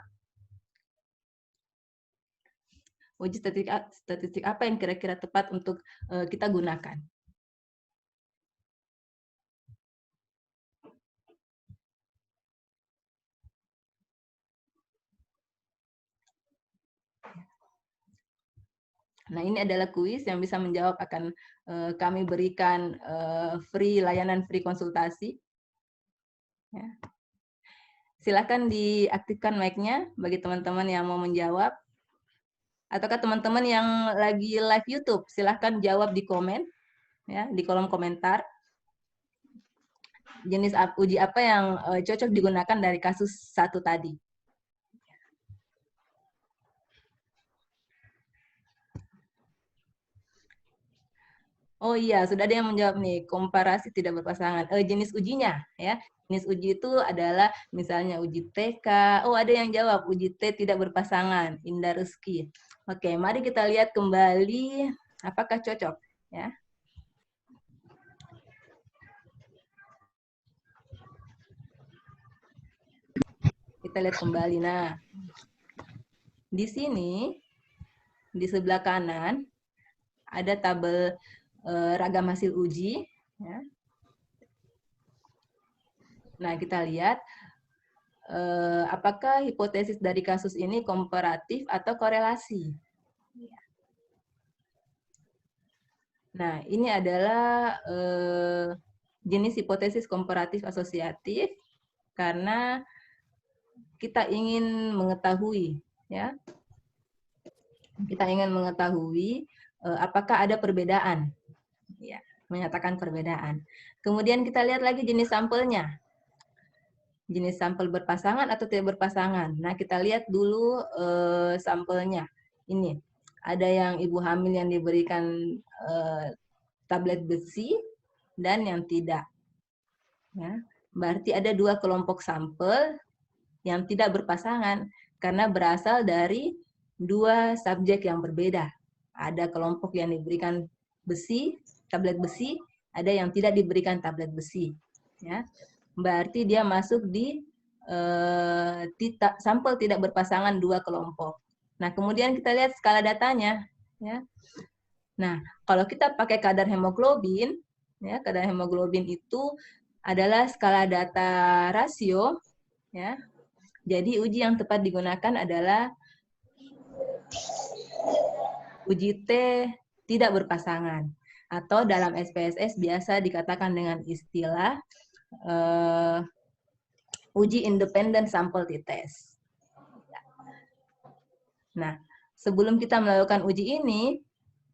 Uji statistik apa yang kira-kira tepat untuk kita gunakan? Nah, ini adalah kuis yang bisa menjawab akan kami berikan layanan free konsultasi. Ya. Silakan diaktifkan mic-nya bagi teman-teman yang mau menjawab. Ataukah teman-teman yang lagi live YouTube, silakan jawab di komen, ya, di kolom komentar. Jenis uji apa yang cocok digunakan dari kasus 1 tadi. Oh iya, sudah ada yang menjawab nih, komparasi tidak berpasangan. Jenis ujinya, ya. Jenis uji itu adalah misalnya uji TK. Oh, ada yang jawab, uji T tidak berpasangan, Indah Rizky. Oke, mari kita lihat kembali apakah cocok, ya. Kita lihat kembali. Nah, di sini, di sebelah kanan, ada tabel ragam hasil uji. Ya. Nah, kita lihat apakah hipotesis dari kasus ini komparatif atau korelasi. Nah, ini adalah jenis hipotesis komparatif asosiatif karena kita ingin mengetahui, ya, kita ingin mengetahui apakah ada perbedaan, ya, menyatakan perbedaan. Kemudian kita lihat lagi jenis sampelnya, jenis sampel berpasangan atau tidak berpasangan. Nah, kita lihat dulu sampelnya. Ini ada yang ibu hamil yang diberikan tablet besi dan yang tidak. Ya, berarti ada dua kelompok sampel yang tidak berpasangan karena berasal dari dua subjek yang berbeda. Ada kelompok yang diberikan besi, tablet besi, ada yang tidak diberikan tablet besi. Ya, berarti dia masuk di sampel tidak berpasangan dua kelompok. Nah, kemudian kita lihat skala datanya. Ya. Nah, kalau kita pakai kadar hemoglobin, ya, kadar hemoglobin itu adalah skala data rasio, ya. Jadi uji yang tepat digunakan adalah uji T tidak berpasangan, atau dalam SPSS biasa dikatakan dengan istilah uji independent sample t-test. Nah, sebelum kita melakukan uji ini,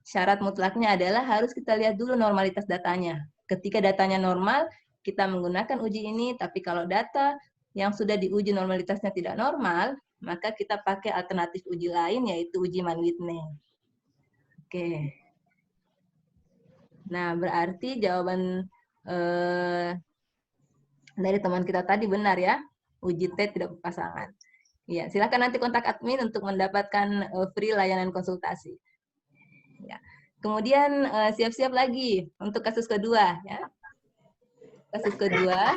syarat mutlaknya adalah harus kita lihat dulu normalitas datanya. Ketika datanya normal, kita menggunakan uji ini, tapi kalau data yang sudah diuji normalitasnya tidak normal, maka kita pakai alternatif uji lain, yaitu uji Mann-Whitney. Oke. Nah, berarti jawaban dari teman kita tadi benar ya, uji T tidak berpasangan. Ya, silakan nanti kontak admin untuk mendapatkan free layanan konsultasi. Ya. Kemudian siap-siap lagi untuk kasus kedua. Ya. Kasus kedua.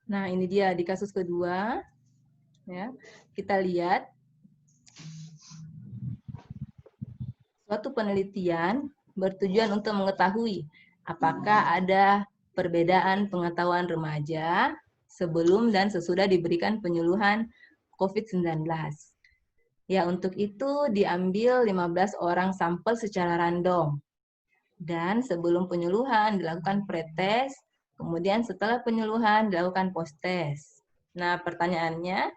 Nah, ini dia di kasus kedua. Ya, kita lihat suatu penelitian bertujuan untuk mengetahui apakah ada perbedaan pengetahuan remaja sebelum dan sesudah diberikan penyuluhan COVID-19. Ya, untuk itu diambil 15 orang sampel secara random. Dan sebelum penyuluhan dilakukan pretest, kemudian setelah penyuluhan dilakukan post-test. Nah, pertanyaannya,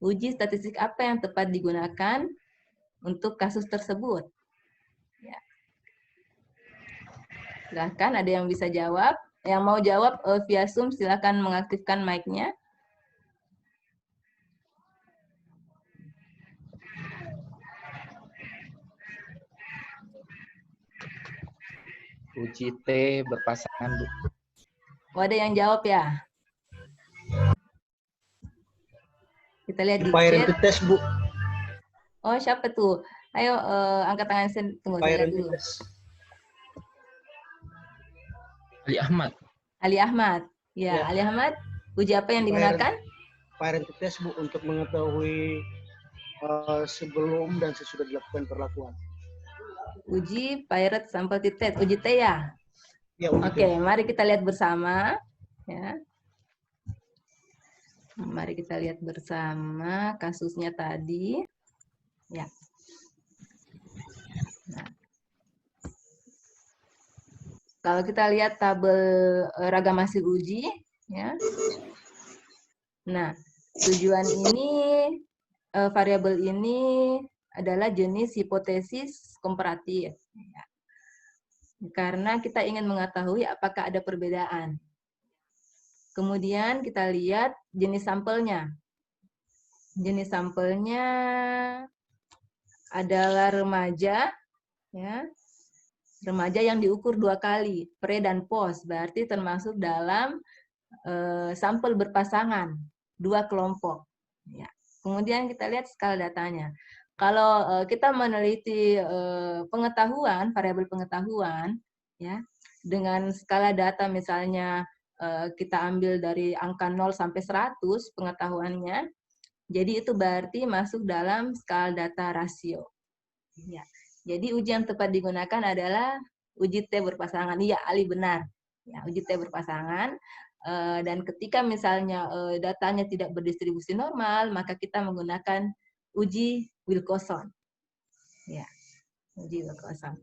uji statistik apa yang tepat digunakan untuk kasus tersebut? Ya. Silakan, ada yang bisa jawab. Yang mau jawab via Zoom, silakan mengaktifkan mic-nya. Uji T berpasangan, Bu. Oh, ada yang jawab ya? Kita lihat di Viral chat. test, Bu. Oh, siapa tuh? Ayo, angkat tangan, tunggu saya lihat dulu. Ali Ahmad. Ali Ahmad. Ya, Ali Ahmad, uji apa yang digunakan? Viral test, Bu, untuk mengetahui sebelum dan sesudah dilakukan perlakuan. Uji pirate sample t-test, uji T ya? Ya, uji Oke, mari kita lihat bersama. Ya. Mari kita lihat bersama kasusnya tadi. Ya. Nah. Kalau kita lihat tabel ragam hasil uji, ya. Nah, tujuan ini, variabel ini adalah jenis hipotesis komparatif. Ya. Karena kita ingin mengetahui apakah ada perbedaan. Kemudian kita lihat jenis sampelnya. Jenis sampelnya adalah remaja, ya. Remaja yang diukur 2 kali, pre dan post, berarti termasuk dalam sampel berpasangan, 2 kelompok. Ya. Kemudian kita lihat skala datanya. Kalau kita meneliti pengetahuan, variabel pengetahuan, ya, dengan skala data misalnya kita ambil dari angka 0 sampai 100 pengetahuannya, jadi itu berarti masuk dalam skala data rasio. Ya. Jadi uji yang tepat digunakan adalah uji T berpasangan. Iya, Ali benar. Ya, uji T berpasangan. Dan ketika misalnya datanya tidak berdistribusi normal, maka kita menggunakan uji Wilcoxon. Ya, uji Wilcoxon.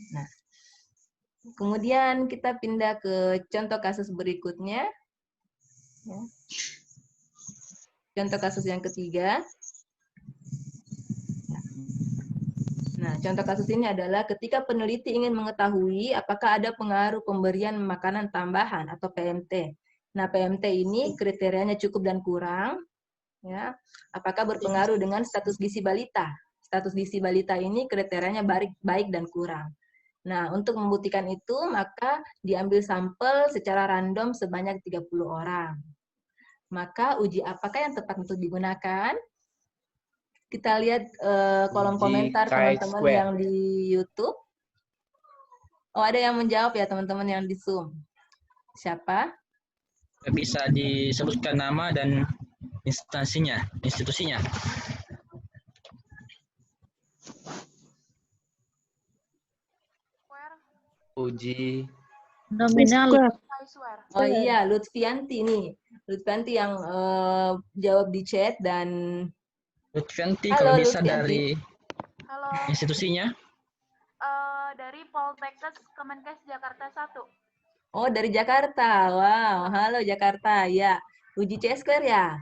Nah, kemudian kita pindah ke contoh kasus berikutnya. Ya. Contoh kasus yang ketiga. Nah, contoh kasus ini adalah ketika peneliti ingin mengetahui apakah ada pengaruh pemberian makanan tambahan atau PMT. Nah, PMT ini kriterianya cukup dan kurang. Ya, apakah berpengaruh dengan status gizi balita? Status gizi balita ini kriterianya baik dan kurang. Nah, untuk membuktikan itu, maka diambil sampel secara random sebanyak 30 orang. Maka uji apakah yang tepat untuk digunakan? Kita lihat kolom komentar teman-teman yang di YouTube. Oh, ada yang menjawab ya teman-teman yang di Zoom. Siapa? Bisa disebutkan nama dan institusinya. Uji Nominal. Oh iya, Lutfianti nih. Lutfianti yang jawab di chat dan Lutfianti, halo, kalau bisa Lutfianti. dari Halo, institusinya. dari Poltekkes Kemenkes Jakarta 1. Oh, dari Jakarta. Wow, halo Jakarta. Ya, uji C-square ya?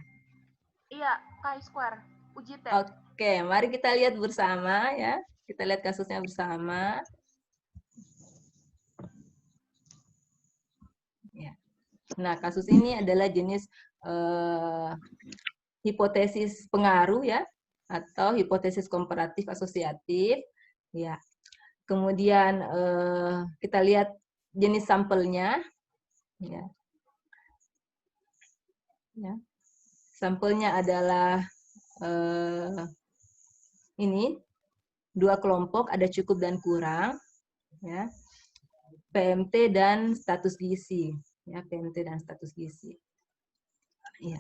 Iya, Chi-square, uji T. Oke, mari kita lihat bersama ya. Kita lihat kasusnya bersama. Ya. Nah, kasus ini adalah jenis hipotesis pengaruh ya, atau hipotesis komparatif asosiatif. Ya. Kemudian kita lihat jenis sampelnya. Ya. Ya. Sampelnya adalah ini 2 kelompok, ada cukup dan kurang. Ya. PMT dan status gizi. Ya, PMT dan status gizi. Ya.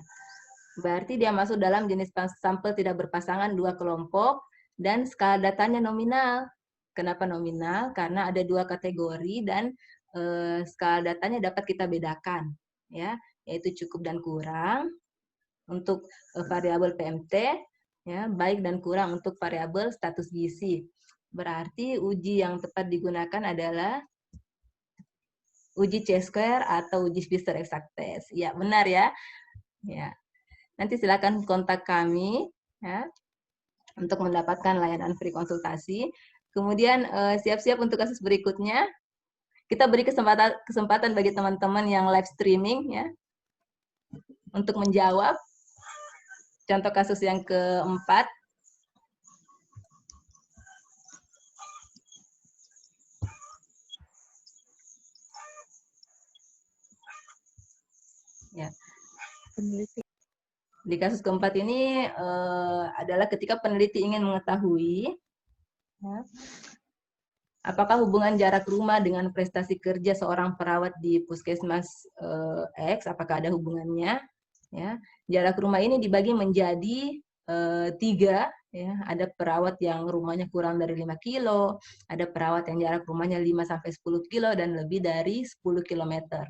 Berarti dia masuk dalam jenis sampel tidak berpasangan 2 kelompok dan skala datanya nominal. Kenapa nominal? Karena ada 2 kategori dan skala datanya dapat kita bedakan, ya, yaitu cukup dan kurang untuk variabel PMT, ya, baik dan kurang untuk variabel status gizi. Berarti uji yang tepat digunakan adalah uji C-square atau uji Pfister-Exact test. Ya, benar ya. Ya. Nanti silakan kontak kami ya untuk mendapatkan layanan free konsultasi. Kemudian siap-siap untuk kasus berikutnya. Kita beri kesempatan bagi teman-teman yang live streaming ya untuk menjawab. Contoh kasus yang keempat. Ya. Di kasus keempat ini adalah ketika peneliti ingin mengetahui ya, apakah hubungan jarak rumah dengan prestasi kerja seorang perawat di puskesmas X, apakah ada hubungannya? Ya, jarak rumah ini dibagi menjadi 3. Ya, ada perawat yang rumahnya kurang dari 5 kilo, ada perawat yang jarak rumahnya 5-10 kilo, dan lebih dari 10 kilometer.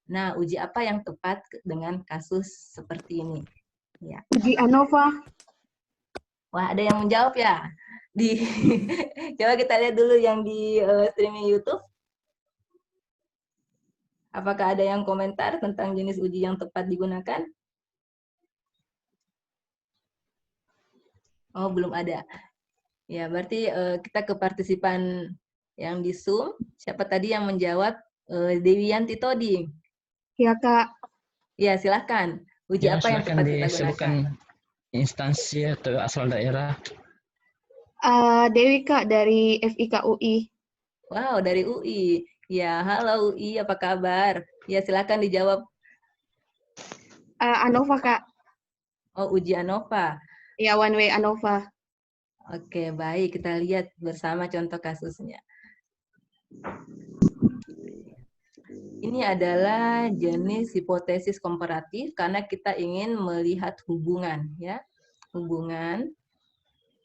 Nah, uji apa yang tepat dengan kasus seperti ini? Ya. Uji ANOVA. Wah, ada yang menjawab ya? Coba kita lihat dulu yang di streaming YouTube. Apakah ada yang komentar tentang jenis uji yang tepat digunakan? Oh, belum ada. Ya, berarti kita ke partisipan yang di Zoom. Siapa tadi yang menjawab? Dewianti Todi. Ya, Kak. Ya, silakan. Uji Ya, apa yang tepat kita disebutkan gunakan? instansi atau asal daerah. Dewi, Kak, dari FIK UI. Wow, dari UI. Ya, halo UI, apa kabar? Ya, silakan dijawab. ANOVA, Kak. Oh, uji ANOVA. Ya, one way ANOVA. Oke, baik. Kita lihat bersama contoh kasusnya. Ini adalah jenis hipotesis komparatif karena kita ingin melihat hubungan, ya, hubungan.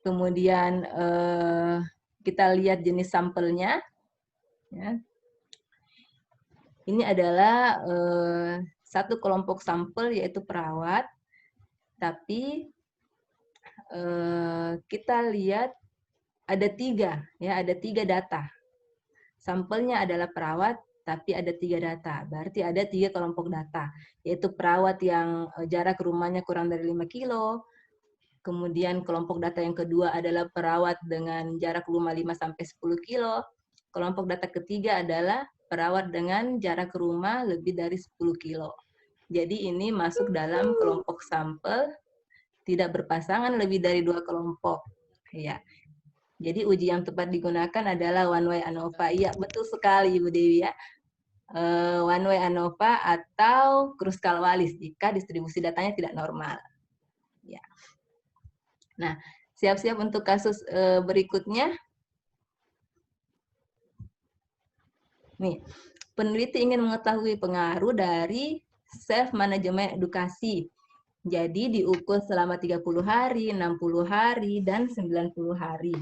Kemudian kita lihat jenis sampelnya. Ya. Ini adalah satu kelompok sampel yaitu perawat, tapi kita lihat ada 3, ya, ada 3 data. Sampelnya adalah perawat, tapi ada 3 data. Berarti ada 3 kelompok data, yaitu perawat yang jarak rumahnya kurang dari 5 kilo. Kemudian kelompok data yang kedua adalah perawat dengan jarak rumah 5 sampai 10 kilo. Kelompok data ketiga adalah perawat dengan jarak rumah lebih dari 10 kilo. Jadi ini masuk dalam kelompok sampel tidak berpasangan lebih dari 2 kelompok. Ya. Jadi uji yang tepat digunakan adalah one way ANOVA. Iya, betul sekali Ibu Dewi ya. One way ANOVA atau Kruskal-Wallis jika distribusi datanya tidak normal. Ya. Nah, siap-siap untuk kasus berikutnya. Nih, peneliti ingin mengetahui pengaruh dari self-manajemen edukasi. Jadi diukur selama 30 hari, 60 hari, dan 90 hari.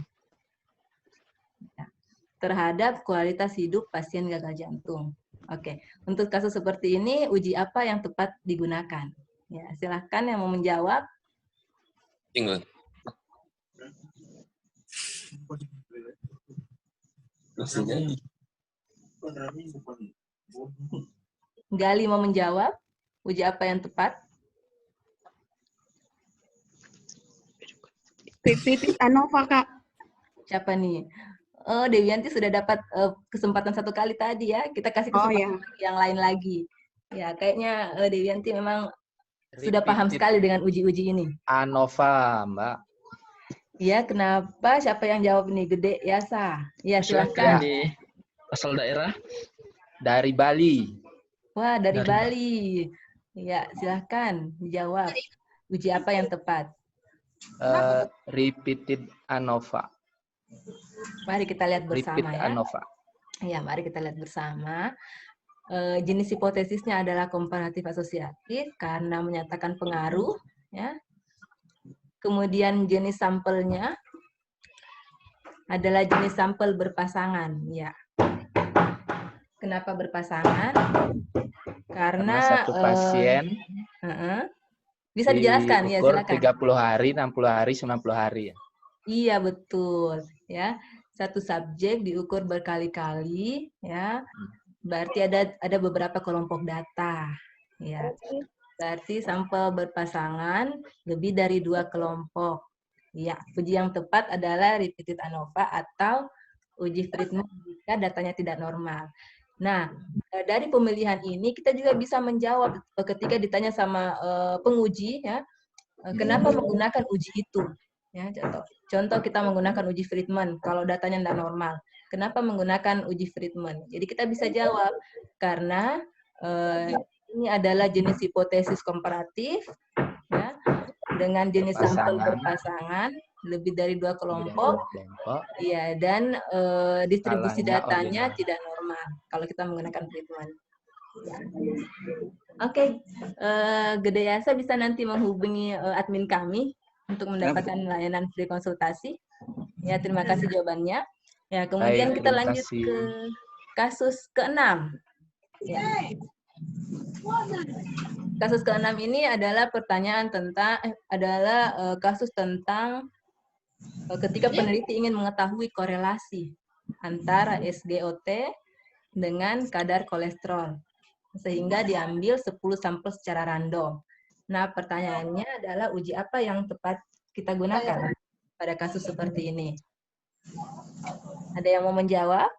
Terhadap kualitas hidup pasien gagal jantung. Oke, untuk kasus seperti ini, uji apa yang tepat digunakan? Ya, silahkan yang mau menjawab. Tinggal. Gali mau menjawab? Uji apa yang tepat? Repeated ANOVA, Kak. Siapa nih? Oh, Dewianti sudah dapat kesempatan 1 kali tadi ya. Kita kasih kesempatan yang lain lagi. Ya, kayaknya Dewianti memang sudah paham sekali dengan uji-uji ini. ANOVA, Mbak. Ya, kenapa? Siapa yang jawab nih? Gede Yasa. Ya, silakan. Di asal daerah. Dari Bali. Wah, dari Bali. Ya, silakan dijawab. Uji apa yang tepat? Repeated ANOVA. Mari kita lihat bersama Repeat ya. ANOVA. Ya, mari kita lihat bersama. Jenis hipotesisnya adalah komparatif asosiatif karena menyatakan pengaruh. Ya. Kemudian jenis sampelnya adalah jenis sampel berpasangan. Ya. Kenapa berpasangan? Karena satu pasien bisa dijelaskan ya, diukur silakan. 30 hari, 60 hari, 90 hari ya. Iya, betul. Ya, satu subjek diukur berkali-kali ya. Berarti ada beberapa kelompok data ya. Berarti sampel berpasangan lebih dari 2 kelompok. Ya, uji yang tepat adalah repeated ANOVA atau uji Friedman jika datanya tidak normal. Nah, dari pemilihan ini kita juga bisa menjawab ketika ditanya sama penguji ya, kenapa menggunakan uji itu? Ya, contoh kita menggunakan uji Friedman kalau datanya tidak normal. Kenapa menggunakan uji Friedman? Jadi kita bisa jawab karena ini adalah jenis hipotesis komparatif ya, dengan jenis sampel berpasangan lebih dari 2 kelompok. Iya, dan distribusi datanya tidak normal kalau kita menggunakan Friedman. Ya. Oke, Gede Yasa bisa nanti menghubungi admin kami untuk mendapatkan layanan free konsultasi. Ya, terima kasih jawabannya. Ya, kemudian kita lanjut ke kasus ke-6. Ya. Kasus ke-6 ini adalah pertanyaan tentang kasus tentang ketika peneliti ingin mengetahui korelasi antara SGOT dengan kadar kolesterol, sehingga diambil 10 sampel secara random. Nah, pertanyaannya adalah uji apa yang tepat kita gunakan pada kasus seperti ini? Ada yang mau menjawab?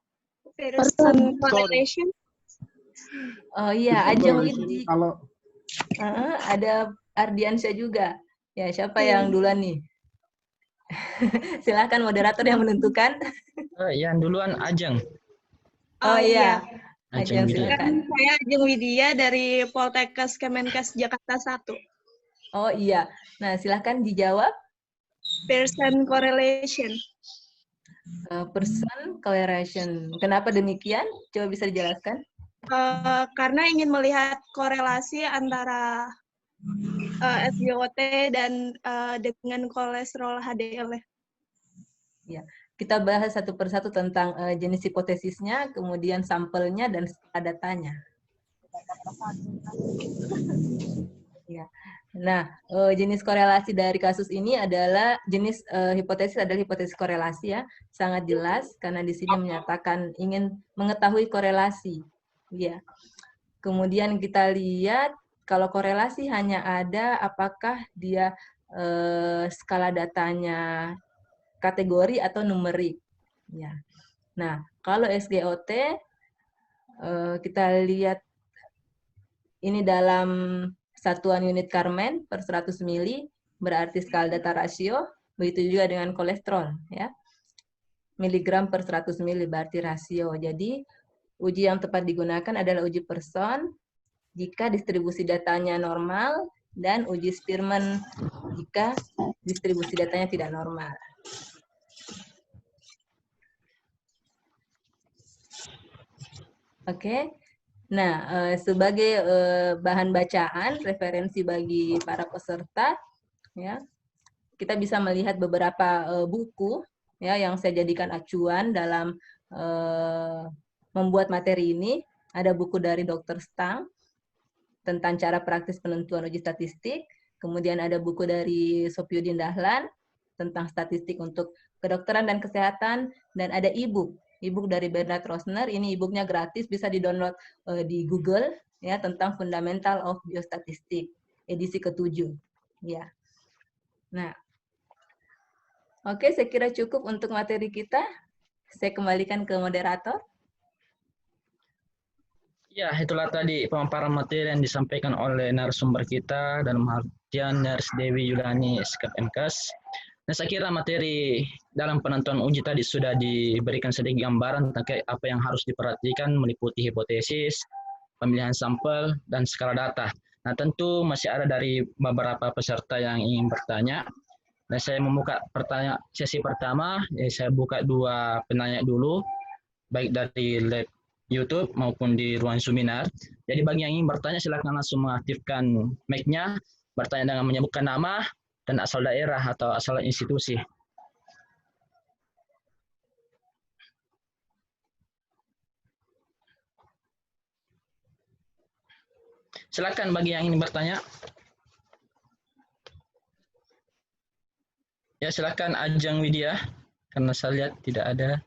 Pearson correlation. Oh iya, Ajeng Widi. Ada Ardiansyah juga. Ya, siapa yang duluan nih? Silakan moderator yang menentukan. Yang duluan Ajeng. Oh iya. Ajeng, silakan. Saya Ajeng Widya dari Poltekkes Kemenkes Jakarta 1. Oh iya. Nah, silakan dijawab. Pearson correlation. Pearson correlation. Kenapa demikian? Coba bisa dijelaskan? karena ingin melihat korelasi antara SGOT dan dengan kolesterol HDL. Ya, kita bahas satu persatu tentang jenis hipotesisnya, kemudian sampelnya dan datanya. Ya. Nah, jenis korelasi dari kasus ini adalah jenis hipotesis adalah hipotesis korelasi ya, sangat jelas karena di sini menyatakan ingin mengetahui korelasi. Ya. Kemudian kita lihat kalau korelasi hanya ada apakah dia skala datanya kategori atau numerik. Ya. Nah, kalau SGOT kita lihat ini dalam satuan unit Karman per 100 mili, berarti skala data rasio, begitu juga dengan kolesterol, ya. Miligram per 100 mili berarti rasio. Jadi, uji yang tepat digunakan adalah uji Person jika distribusi datanya normal dan uji Spearman jika distribusi datanya tidak normal. Oke. Nah, sebagai bahan bacaan, referensi bagi para peserta, ya, kita bisa melihat beberapa buku ya yang saya jadikan acuan dalam membuat materi ini. Ada buku dari Dr. Stang tentang cara praktis penentuan uji statistik, kemudian ada buku dari Sopyudin Dahlan tentang statistik untuk kedokteran dan kesehatan, dan ada e-book dari Bernard Rosner. Ini e-booknya gratis, bisa di-download di Google ya, tentang Fundamental of Biostatistik edisi ke-7 ya. Nah, oke, saya kira cukup untuk materi kita. Saya kembalikan ke moderator. Ya, itulah tadi pemaparan materi yang disampaikan oleh narasumber kita dan artian Nurse Dewi Yulani SKP MKes. Nah, saya kira materi dalam penentuan uji tadi sudah diberikan sedikit gambaran terkait apa yang harus diperhatikan meliputi hipotesis, pemilihan sampel, dan skala data. Nah, tentu masih ada dari beberapa peserta yang ingin bertanya. Nah, saya membuka sesi pertama, saya buka 2 penanya dulu, baik dari lab YouTube maupun di ruang seminar. Jadi bagi yang ingin bertanya, silakan langsung mengaktifkan mic-nya, bertanya dengan menyebutkan nama, dan asal daerah atau asal institusi. Silakan bagi yang ingin bertanya. Ya, silakan Ajeng Widya, karena saya lihat tidak ada.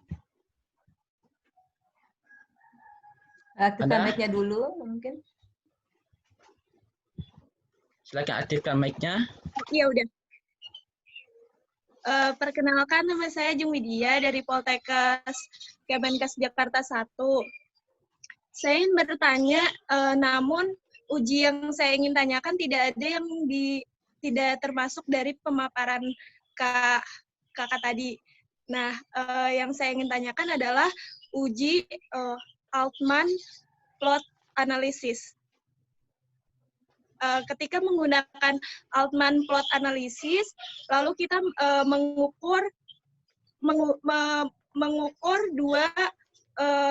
Aktifkan mic-nya dulu mungkin. Silakan aktifkan mic-nya. Iya, udah. Perkenalkan, nama saya Jung Widya dari Poltekkes Kemenkes Jakarta 1. Saya ingin bertanya, namun uji yang saya ingin tanyakan tidak ada yang tidak termasuk dari pemaparan kakak tadi. Nah, yang saya ingin tanyakan adalah uji Altman plot analysis. Ketika menggunakan Altman plot analysis, lalu kita mengukur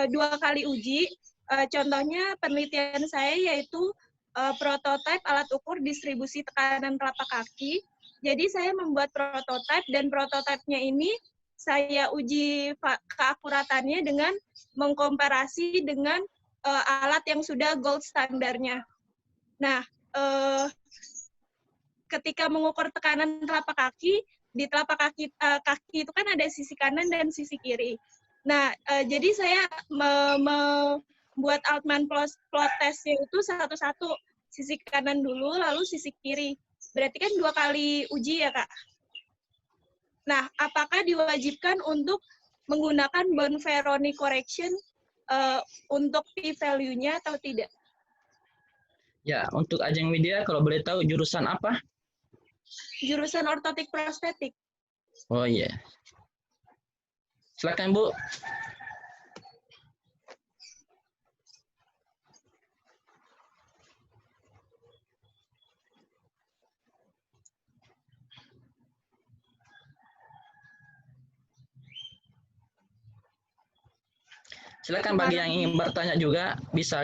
dua kali uji. Contohnya penelitian saya yaitu prototipe alat ukur distribusi tekanan telapak kaki. Jadi saya membuat prototipe dan prototipenya ini saya uji keakuratannya dengan mengkomparasi dengan alat yang sudah gold standarnya. Nah, ketika mengukur tekanan telapak kaki, di telapak kaki itu kan ada sisi kanan dan sisi kiri. Nah, jadi saya membuat Altman plot testnya itu satu-satu, sisi kanan dulu, lalu sisi kiri. Berarti kan 2 kali uji ya, Kak? Nah, apakah diwajibkan untuk menggunakan Bonferroni correction untuk p-value-nya atau tidak? Ya, untuk Ajeng Widya, kalau boleh tahu jurusan apa? Jurusan ortotik prostetik. Oh iya. Silakan, Bu. Silakan bagi yang ingin bertanya juga bisa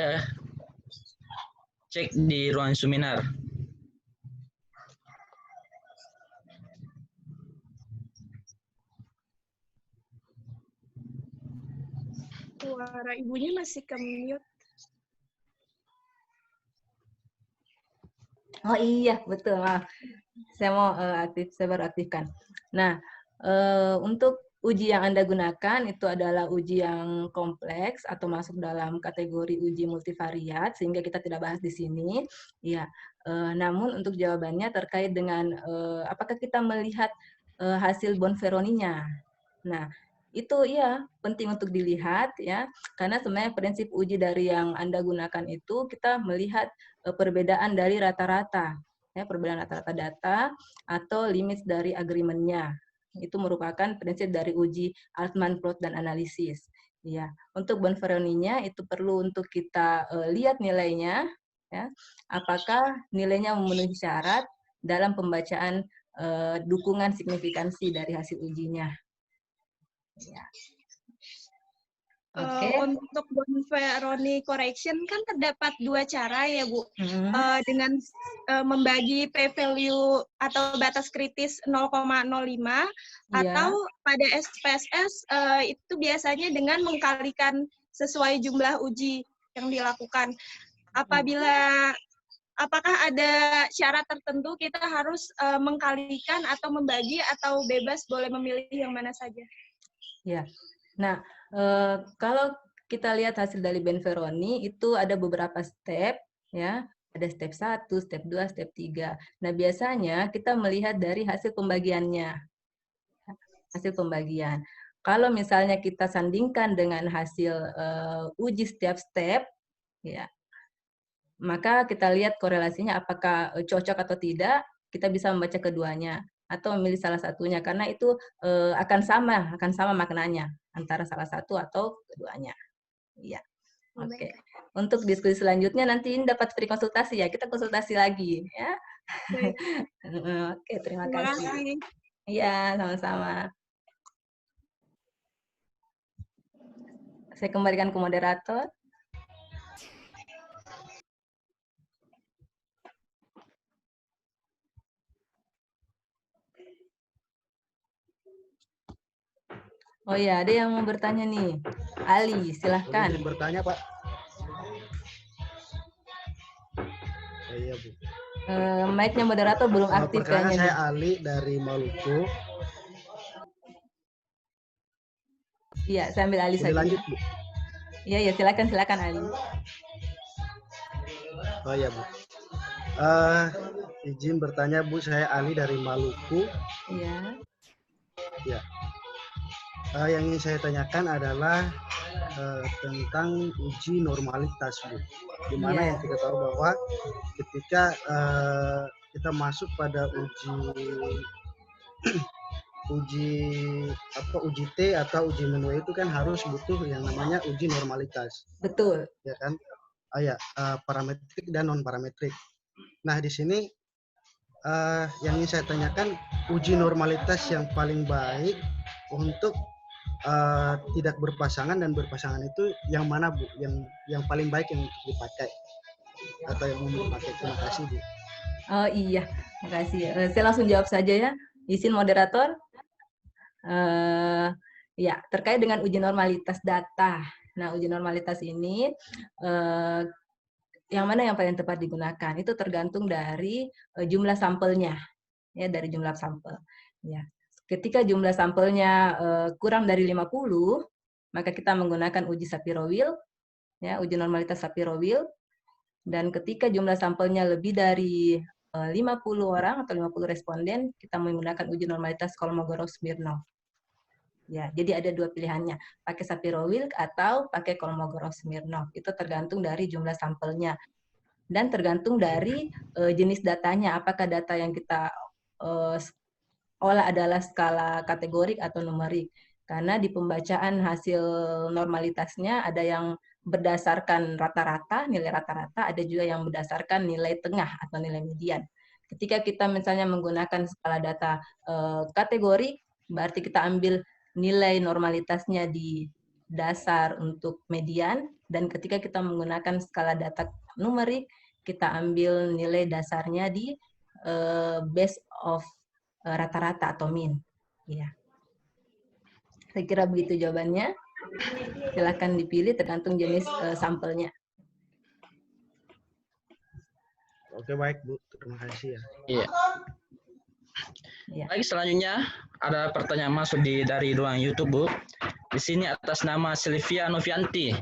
cek di ruang seminar. Suara ibunya masih ke mute. Oh iya, betul. Maaf. Saya mau saya baru aktifkan. Nah, untuk uji yang Anda gunakan itu adalah uji yang kompleks atau masuk dalam kategori uji multivariat, sehingga kita tidak bahas di sini. Ya, namun untuk jawabannya terkait dengan apakah kita melihat hasil Bonferroni-nya. Nah, itu ya penting untuk dilihat ya, karena sebenarnya prinsip uji dari yang Anda gunakan itu kita melihat perbedaan dari rata-rata, ya perbedaan rata-rata data atau limit dari agreement-nya. Itu merupakan prinsip dari uji Altman plot dan analisis. Ya, untuk Bonferroni-nya itu perlu untuk kita lihat nilainya, ya, apakah nilainya memenuhi syarat dalam pembacaan dukungan signifikansi dari hasil ujinya. Ya. Untuk Bonferroni correction kan terdapat dua cara ya Bu, dengan membagi p-value atau batas kritis 0,05 atau pada SPSS itu biasanya dengan mengkalikan sesuai jumlah uji yang dilakukan. Apakah ada syarat tertentu kita harus mengkalikan atau membagi atau bebas boleh memilih yang mana saja? Ya, nah kalau kita lihat hasil dari Bonferroni itu ada beberapa step, ya, ada step 1, step 2, step 3. Nah biasanya kita melihat dari hasil pembagiannya, hasil pembagian. Kalau misalnya kita sandingkan dengan hasil uji setiap step, ya, maka kita lihat korelasinya apakah cocok atau tidak. Kita bisa membaca keduanya atau memilih salah satunya karena itu akan sama maknanya antara salah satu atau keduanya. Iya. Oke. Untuk diskusi selanjutnya nanti ini dapat free konsultasi ya. Kita konsultasi lagi ya. Oke, terima kasih. Iya, sama-sama. Saya kembalikan ke moderator. Oh ya, ada yang mau bertanya nih. Ali, silahkan. Boleh bertanya, Pak. Iya, Bu. Mic-nya moderator belum aktif kayaknya. Saya nih. Ali dari Maluku. Iya, saya ambil Ali saja. Lanjut, Bu. Iya, silakan Ali. Oh ya, Bu. Izin bertanya, Bu. Saya Ali dari Maluku. Iya. Ya. Yang ingin saya tanyakan adalah tentang uji normalitas, Bu. Di mana yang kita tahu bahwa ketika kita masuk pada uji T atau uji manual itu kan harus butuh yang namanya uji normalitas. Betul. Ya kan? Parametrik dan non parametrik. Nah, di sini yang ingin saya tanyakan, uji normalitas yang paling baik untuk tidak berpasangan dan berpasangan itu yang mana, Bu? Yang paling baik yang untuk dipakai atau yang umum dipakai? Terima kasih, Bu. Oh iya, makasih. Saya langsung jawab saja ya. Izin moderator. Ya, terkait dengan uji normalitas data. Nah, uji normalitas ini yang mana yang paling tepat digunakan? Itu tergantung dari jumlah sampelnya, ya, dari jumlah sampel. Ya. Ketika jumlah sampelnya kurang dari 50, maka kita menggunakan uji Shapiro-Wilk, ya, uji normalitas Shapiro-Wilk. Dan ketika jumlah sampelnya lebih dari 50 orang atau 50 responden, kita menggunakan uji normalitas Kolmogorov-Smirnov. Ya, jadi ada dua pilihannya, pakai Shapiro-Wilk atau pakai Kolmogorov-Smirnov. Itu tergantung dari jumlah sampelnya dan tergantung dari jenis datanya. Apakah data yang kita olah adalah skala kategorik atau numerik. Karena di pembacaan hasil normalitasnya ada yang berdasarkan rata-rata, nilai rata-rata, ada juga yang berdasarkan nilai tengah atau nilai median. Ketika kita misalnya menggunakan skala data kategori, berarti kita ambil nilai normalitasnya di dasar untuk median, dan ketika kita menggunakan skala data numerik, kita ambil nilai dasarnya di base of rata-rata atau min. Ya. Saya kira begitu jawabannya. Silakan dipilih tergantung jenis sampelnya. Oke, baik Bu, terima kasih ya. Iya. Ya. Baik, selanjutnya ada pertanyaan masuk dari ruang YouTube, Bu. Di sini atas nama Sylvia Novianti.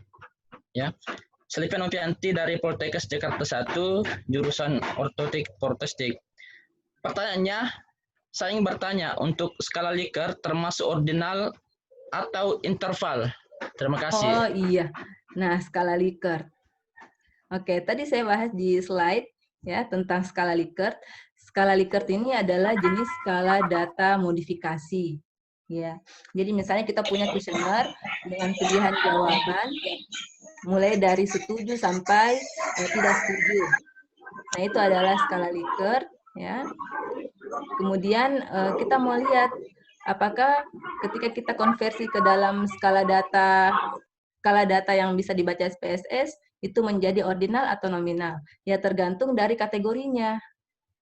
Ya. Sylvia Novianti dari Poltekkes Jakarta 1, jurusan ortotik protestik. Pertanyaannya, saya ingin bertanya, untuk skala Likert termasuk ordinal atau interval? Terima kasih. Oh iya. Nah, skala Likert. Oke, tadi saya bahas di slide ya tentang skala Likert. Skala Likert ini adalah jenis skala data modifikasi. Ya. Jadi misalnya kita punya kuesioner dengan pilihan jawaban mulai dari setuju sampai tidak setuju. Nah, itu adalah skala Likert ya. Kemudian kita mau lihat apakah ketika kita konversi ke dalam skala data yang bisa dibaca SPSS itu menjadi ordinal atau nominal. Ya tergantung dari kategorinya.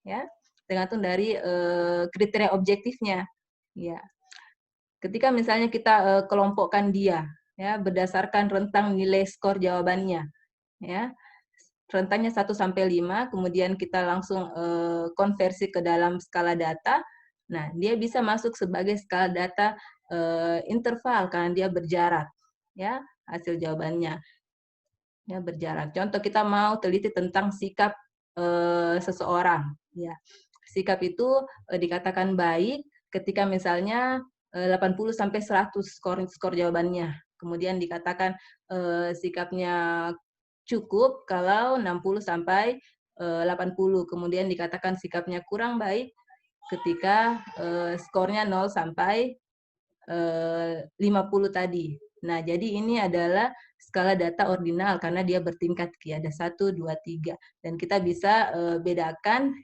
Ya, tergantung dari kriteria objektifnya. Ya. Ketika misalnya kita kelompokkan dia ya berdasarkan rentang nilai skor jawabannya. Ya. Rentangnya 1 sampai 5, kemudian kita langsung konversi ke dalam skala data. Nah, dia bisa masuk sebagai skala data interval karena dia berjarak. Ya, hasil jawabannya. Ya, berjarak. Contoh kita mau teliti tentang sikap seseorang. Ya, sikap itu dikatakan baik ketika misalnya 80 sampai 100 skor jawabannya. Kemudian dikatakan sikapnya cukup kalau 60 sampai 80. Kemudian dikatakan sikapnya kurang baik ketika skornya 0 sampai 50 tadi. Nah, jadi ini adalah skala data ordinal karena dia bertingkat, ada 1, 2, 3. Dan kita bisa bedakan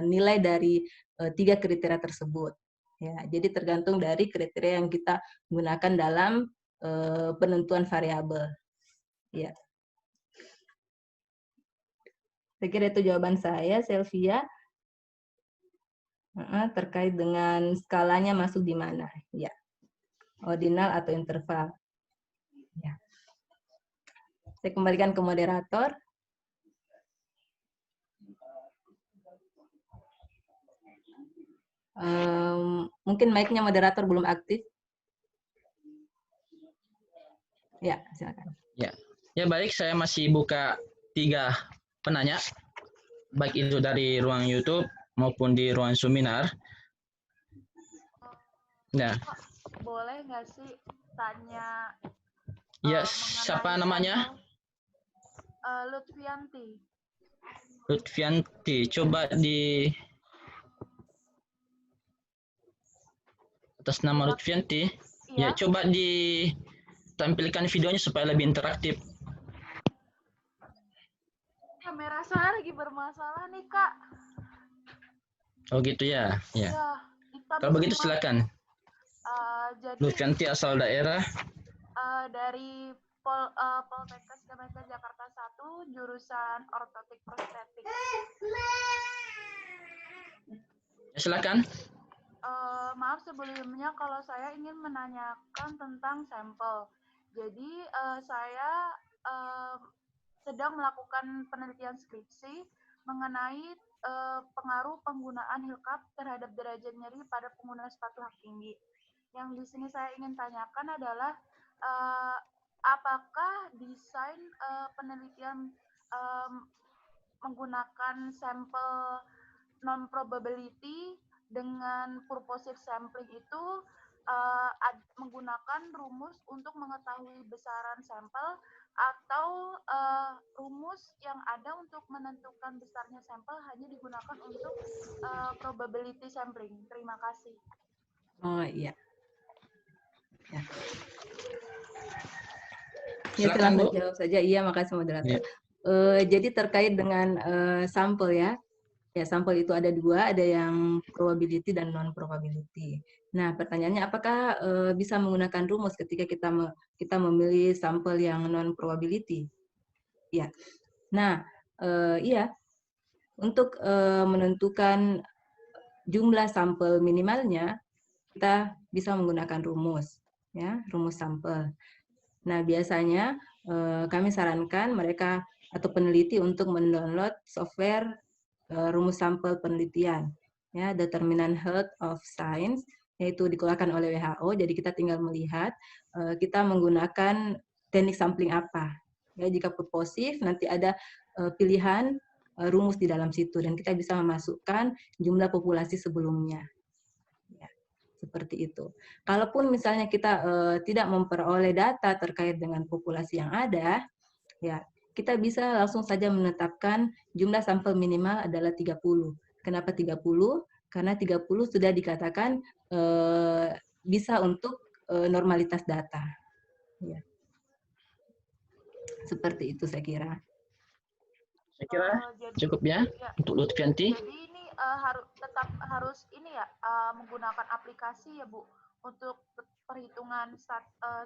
nilai dari 3 kriteria tersebut. Ya, jadi tergantung dari kriteria yang kita gunakan dalam penentuan variabel. Ya. Saya kira itu jawaban saya, Sylvia. Terkait dengan skalanya masuk di mana. Ya. Ordinal atau interval. Ya. Saya kembalikan ke moderator. Mungkin mic-nya moderator belum aktif. Ya, silakan. Ya baik, saya masih buka 3 penanya, baik itu dari ruang YouTube maupun di ruang seminar. Nah, boleh nggak sih tanya? Ya, siapa namanya? Lutfianti. Lutfianti, coba di atas nama Lutfianti. Iya. Ya, coba ditampilkan videonya supaya lebih interaktif. Kamera saya lagi bermasalah nih, Kak. Oh gitu ya. Ya. Kalau begitu silakan. Jadi Lutfianti asal daerah dari Poltekkes Kemenkes Jakarta 1, jurusan ortotik prostetik. Ya, silakan. Maaf sebelumnya kalau saya ingin menanyakan tentang sampel. Jadi saya sedang melakukan penelitian skripsi mengenai pengaruh penggunaan hillcup terhadap derajat nyeri pada pengguna sepatu hak tinggi. Yang di sini saya ingin tanyakan adalah apakah desain penelitian menggunakan sampel non-probability dengan purposive sampling itu menggunakan rumus untuk mengetahui besaran sampel atau rumus yang ada untuk menentukan besarnya sampel hanya digunakan untuk probability sampling. Terima kasih. Oh iya. Ya. Silakan, Bu. Jawab saja. Iya, makasih moderator. Jadi terkait dengan sampel ya. Ya, sampel itu ada dua, ada yang probability dan non-probability. Nah, pertanyaannya apakah bisa menggunakan rumus ketika kita memilih sampel yang non-probability? Ya. Nah, iya. Untuk menentukan jumlah sampel minimalnya, kita bisa menggunakan rumus, ya, rumus sampel. Nah, biasanya kami sarankan mereka atau peneliti untuk mendownload software rumus sampel penelitian, ya, Determinant Health of Science, yaitu dikeluarkan oleh WHO. Jadi kita tinggal melihat kita menggunakan teknik sampling apa. Ya, jika purposif nanti ada pilihan rumus di dalam situ dan kita bisa memasukkan jumlah populasi sebelumnya. Ya, seperti itu. Kalaupun misalnya kita tidak memperoleh data terkait dengan populasi yang ada, ya, kita bisa langsung saja menetapkan jumlah sampel minimal adalah 30. Kenapa 30? Karena 30 sudah dikatakan bisa untuk normalitas data. Ya. Seperti itu saya kira. Saya kira cukup ya untuk Lutfianti. Jadi ini tetap harus ini ya, menggunakan aplikasi ya Bu untuk perhitungan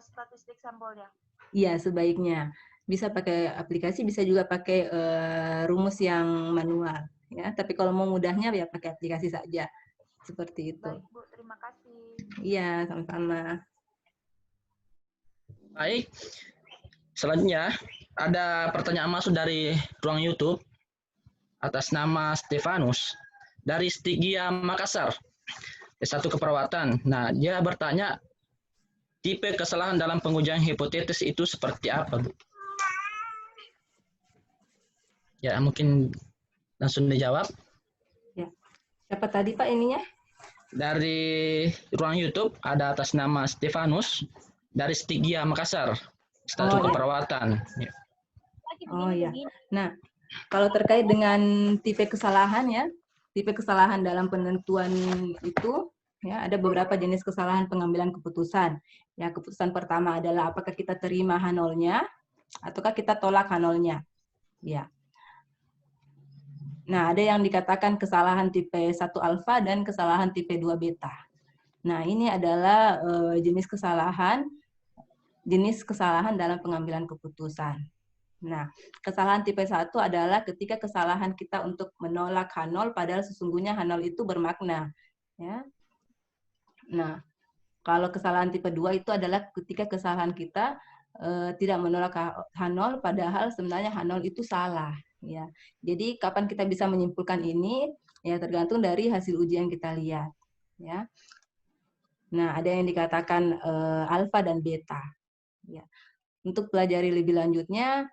statistik sampelnya. Iya, sebaiknya bisa pakai aplikasi, bisa juga pakai rumus yang manual, ya. Tapi kalau mau mudahnya ya pakai aplikasi saja, seperti itu. Baik Bu, terima kasih. Iya, sama-sama. Baik, selanjutnya ada pertanyaan masuk dari ruang YouTube atas nama Stefanus dari Stigia Makassar, S1 Keperawatan. Nah, dia bertanya, tipe kesalahan dalam pengujian hipotesis itu seperti apa, Bu? Ya, mungkin langsung dijawab. Ya. Siapa tadi Pak ininya? Dari ruang YouTube ada atas nama Stefanus dari Stigia Makassar, S1 Keperawatan. Ya. Oh ya. Nah, kalau terkait dengan tipe kesalahan ya, tipe kesalahan dalam penentuan itu ya ada beberapa jenis kesalahan pengambilan keputusan. Ya, keputusan pertama adalah apakah kita terima H0-nya ataukah kita tolak H0-nya. Ya. Nah, ada yang dikatakan kesalahan tipe 1 alfa dan kesalahan tipe 2 beta. Nah, ini adalah jenis kesalahan dalam pengambilan keputusan. Nah, kesalahan tipe 1 adalah ketika kesalahan kita untuk menolak H0 padahal sesungguhnya H0 itu bermakna. Ya. Nah, kalau kesalahan tipe 2 itu adalah ketika kesalahan kita tidak menolak H0 padahal sebenarnya H0 itu salah. Ya. Jadi kapan kita bisa menyimpulkan ini? Ya tergantung dari hasil uji yang kita lihat. Ya. Nah, ada yang dikatakan alfa dan beta. Ya. Untuk pelajari lebih lanjutnya,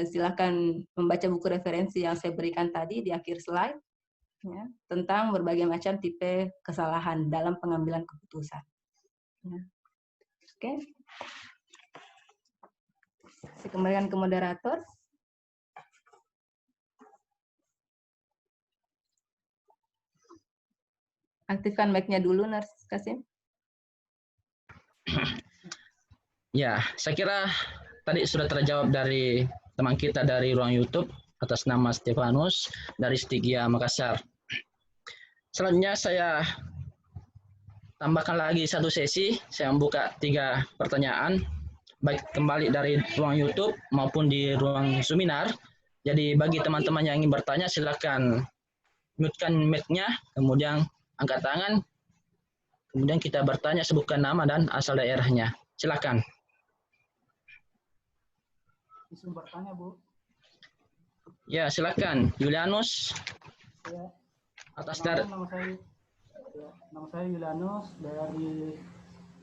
silakan membaca buku referensi yang saya berikan tadi di akhir slide, ya, tentang berbagai macam tipe kesalahan dalam pengambilan keputusan. Ya. Oke. Saya kembalikan ke moderator. Aktifkan mic-nya dulu, Nurse Kasim. Ya, saya kira tadi sudah terjawab dari teman kita dari ruang YouTube atas nama Stefanus dari Stigia Makassar. Selanjutnya saya tambahkan lagi satu sesi, saya membuka 3 pertanyaan, baik kembali dari ruang YouTube maupun di ruang seminar. Jadi bagi teman-teman yang ingin bertanya, silakan mute-kan mic-nya, kemudian angkat tangan, kemudian kita bertanya, sebutkan nama dan asal daerahnya. Silakan. Bisa bertanya, Bu. Ya, silakan. Julianus. Ya. Atas dari Nama saya Julianus dari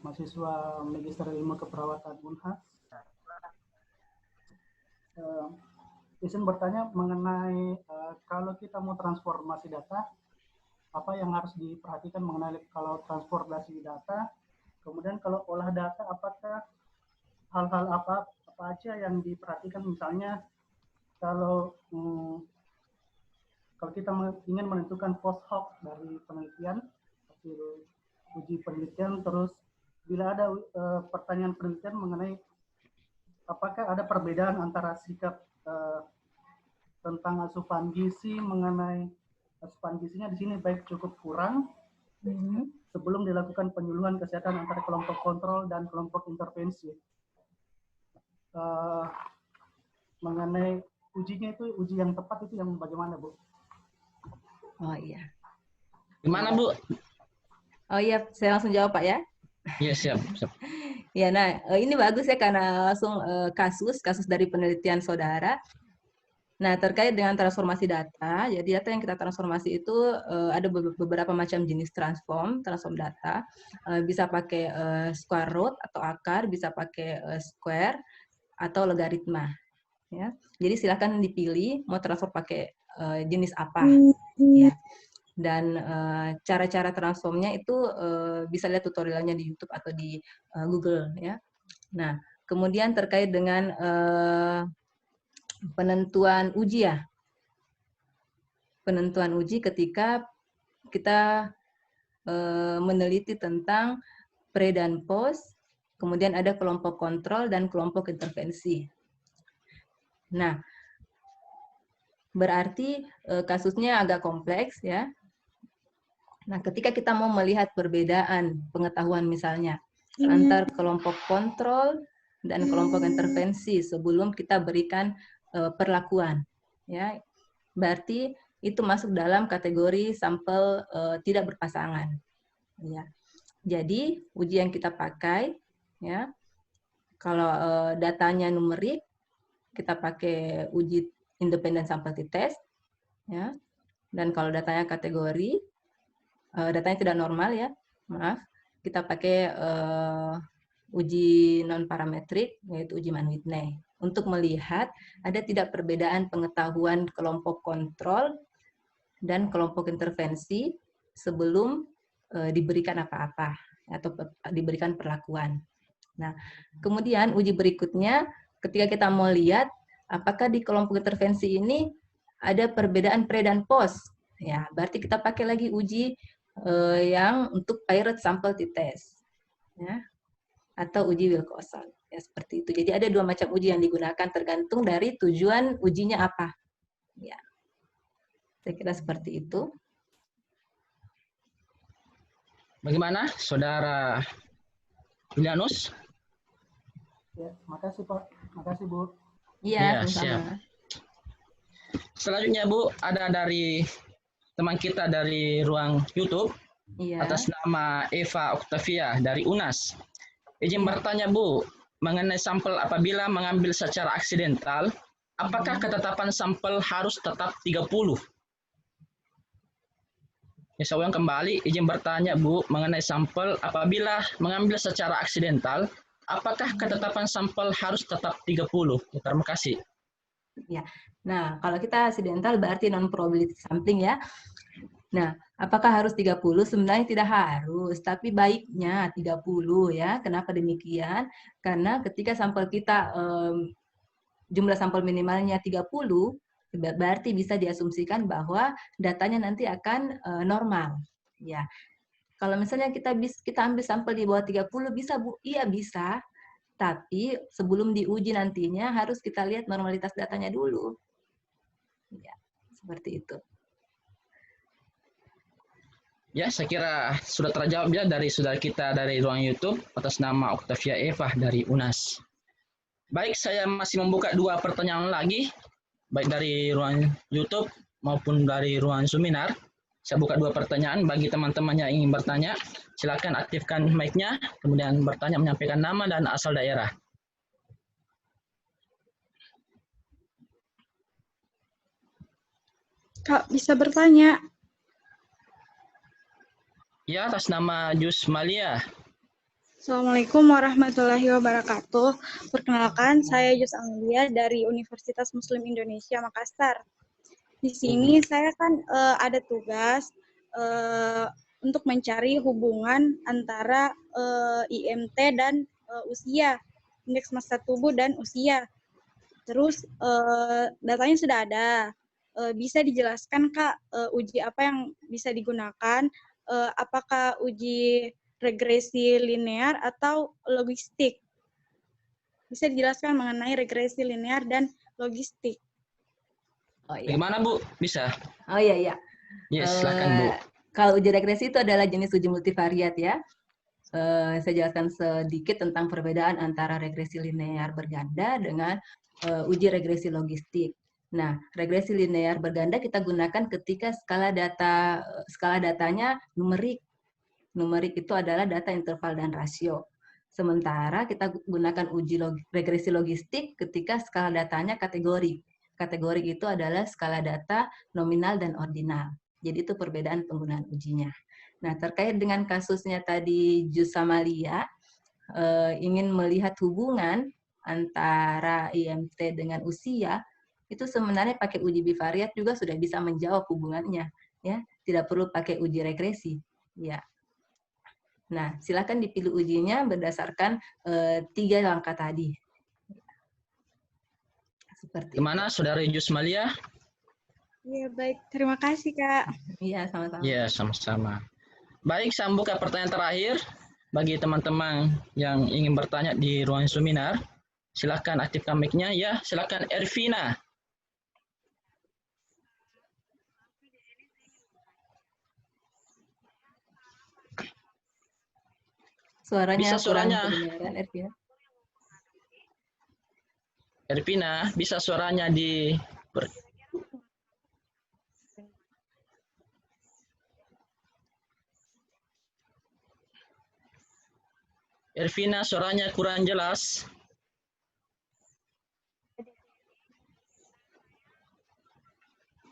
mahasiswa Magister Ilmu Keperawatan Unhas. Izin bertanya mengenai kalau kita mau transformasi data, apa yang harus diperhatikan mengenai kalau transformasi data, kemudian kalau olah data, apakah hal-hal apa aja yang diperhatikan, misalnya kalau kita ingin menentukan post hoc dari penelitian, hasil uji penelitian, terus bila ada pertanyaan penelitian mengenai apakah ada perbedaan antara sikap tentang asupan gizi mengenai asupan gizinya di sini baik cukup kurang sebelum dilakukan penyuluhan kesehatan antara kelompok kontrol dan kelompok intervensi. Mengenai ujinya itu, uji yang tepat itu yang bagaimana, Bu? Oh iya. Gimana, Bu? Oh iya, saya langsung jawab, Pak ya. Iya, siap. Ya, nah ini bagus ya karena langsung kasus dari penelitian saudara. Nah, terkait dengan transformasi data, jadi data yang kita transformasi itu ada beberapa macam jenis transform data. Bisa pakai square root atau akar, bisa pakai square atau logaritma. Ya, jadi silakan dipilih mau transform pakai jenis apa. Ya. Dan cara-cara transformnya itu bisa lihat tutorialnya di YouTube atau di Google. Ya. Nah, kemudian terkait dengan penentuan uji ya. Penentuan uji ketika kita meneliti tentang pre dan post, kemudian ada kelompok kontrol dan kelompok intervensi. Nah, berarti kasusnya agak kompleks ya. Nah, ketika kita mau melihat perbedaan pengetahuan misalnya antar kelompok kontrol dan kelompok intervensi sebelum kita berikan perlakuan, ya, berarti itu masuk dalam kategori sampel tidak berpasangan. Ya. Jadi uji yang kita pakai, ya, kalau datanya numerik, kita pakai uji independent sample t-test, ya. Dan kalau datanya kategori, datanya tidak normal ya, maaf, kita pakai uji non parametrik yaitu uji Mann-Whitney untuk melihat ada tidak perbedaan pengetahuan kelompok kontrol dan kelompok intervensi sebelum diberikan apa-apa atau diberikan perlakuan. Nah, kemudian uji berikutnya ketika kita mau lihat apakah di kelompok intervensi ini ada perbedaan pre dan post. Ya, berarti kita pakai lagi uji yang untuk paired sample t-test. Ya, atau uji Wilcoxon. Ya, seperti itu. Jadi ada dua macam uji yang digunakan tergantung dari tujuan ujinya apa. Ya. Saya kira seperti itu. Bagaimana, Saudara Julianus? Ya, makasih Pak. Makasih Bu. Iya, siap. sama-sama. Selanjutnya Bu, ada dari teman kita dari ruang YouTube atas nama Eva Octavia dari UNAS. Izin bertanya Bu, mengenai sampel apabila mengambil secara aksidental, apakah ketetapan sampel harus tetap 30? Ya, saya ulang kembali, izin bertanya Bu, mengenai sampel apabila mengambil secara aksidental, apakah ketetapan sampel harus tetap 30? Ya, terima kasih. Ya. Nah, kalau kita aksidental berarti non-probability sampling ya. Nah, apakah harus 30? Sebenarnya tidak harus, tapi baiknya 30 ya. Kenapa demikian? Karena ketika sampel kita jumlah sampel minimalnya 30, berarti bisa diasumsikan bahwa datanya nanti akan normal. Ya. Kalau misalnya kita ambil sampel di bawah 30 bisa Bu? Iya bisa. Tapi sebelum diuji nantinya harus kita lihat normalitas datanya dulu. Ya, seperti itu. Ya, saya kira sudah terjawab ya dari saudara kita dari ruang YouTube atas nama Octavia Eva dari UNAS. Baik, saya masih membuka dua pertanyaan lagi, baik dari ruang YouTube maupun dari ruang seminar. Saya buka dua pertanyaan bagi teman-teman yang ingin bertanya. Silakan aktifkan mic-nya, kemudian bertanya menyampaikan nama dan asal daerah. Kak, bisa bertanya? Ya, atas nama Jus Malia. Assalamualaikum warahmatullahi wabarakatuh. Perkenalkan, saya Jus Amalia dari Universitas Muslim Indonesia Makassar. Di sini saya kan ada tugas untuk mencari hubungan antara IMT dan usia, indeks massa tubuh dan usia. Terus datanya sudah ada. Bisa dijelaskan Kak uji apa yang bisa digunakan? Apakah uji regresi linear atau logistik? Bisa dijelaskan mengenai regresi linear dan logistik. Oh, iya. Gimana Bu? Bisa? Oh iya, iya. Yes, silakan Bu. Kalau uji regresi itu adalah jenis uji multivariat ya. Saya jelaskan sedikit tentang perbedaan antara regresi linear berganda dengan uji regresi logistik. Nah, regresi linear berganda kita gunakan ketika skala datanya numerik. Numerik itu adalah data interval dan rasio. Sementara kita gunakan uji regresi logistik ketika skala datanya kategori. Kategori itu adalah skala data nominal dan ordinal. Jadi itu perbedaan penggunaan ujinya. Nah, terkait dengan kasusnya tadi Jus sama Lia, ingin melihat hubungan antara IMT dengan usia, itu sebenarnya pakai uji bivariat juga sudah bisa menjawab hubungannya, ya. Tidak perlu pakai uji regresi, ya. Nah, silakan dipilih ujinya berdasarkan 3 langkah tadi. Seperti Kemana Saudari Jus Malia? Iya, baik. Terima kasih, Kak. Iya, sama-sama. Iya, sama-sama. Baik, saya buka pertanyaan terakhir bagi teman-teman yang ingin bertanya di ruang seminar. Silakan aktifkan mic-nya. Ya, silakan Ervina. Suaranya Bisa suaranya. kurang kedengaran, Ervina. Ervina, bisa suaranya di... Ervina, suaranya kurang jelas.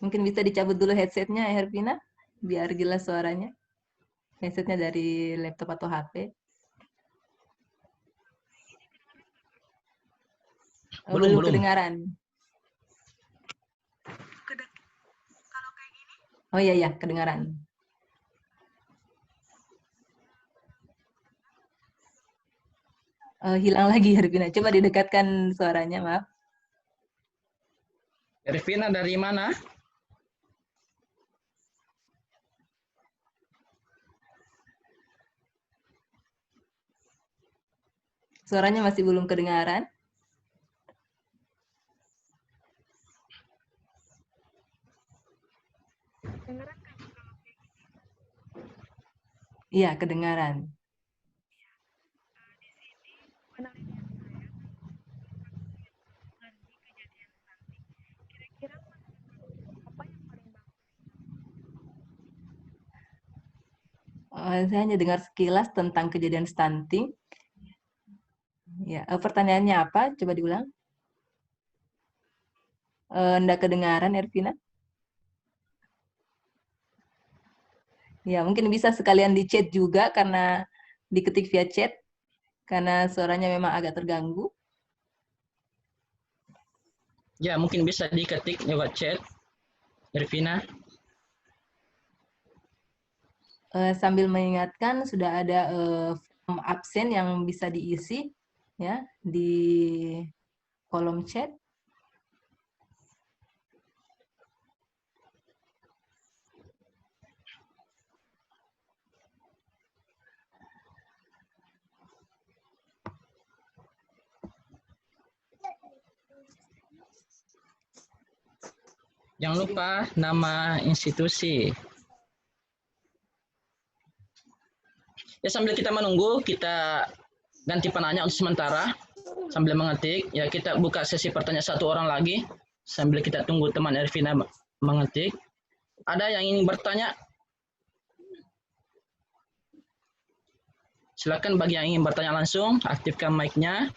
Mungkin bisa dicabut dulu headsetnya, Ervina, biar jelas suaranya. Headsetnya dari laptop atau HP. Belum kedengaran. Oh iya, ya, kedengaran. Hilang lagi, Ervina. Coba didekatkan suaranya, maaf. Ervina dari mana? Suaranya masih belum kedengaran. Iya, kedengaran. Saya hanya dengar sekilas tentang kejadian stunting. Ya, pertanyaannya apa? Coba diulang. Nggak kedengaran, Ervina? Ya, mungkin bisa sekalian di chat juga karena diketik via chat karena suaranya memang agak terganggu. Ya, mungkin bisa diketik lewat chat, Ervina. Sambil mengingatkan sudah ada form absen yang bisa diisi ya di kolom chat. Jangan lupa nama institusi. Ya, sambil kita menunggu, kita ganti penanya untuk sementara. Sambil mengetik, ya kita buka sesi pertanyaan satu orang lagi. Sambil kita tunggu teman Ervina mengetik. Ada yang ingin bertanya? Silakan bagi yang ingin bertanya langsung, aktifkan mic-nya.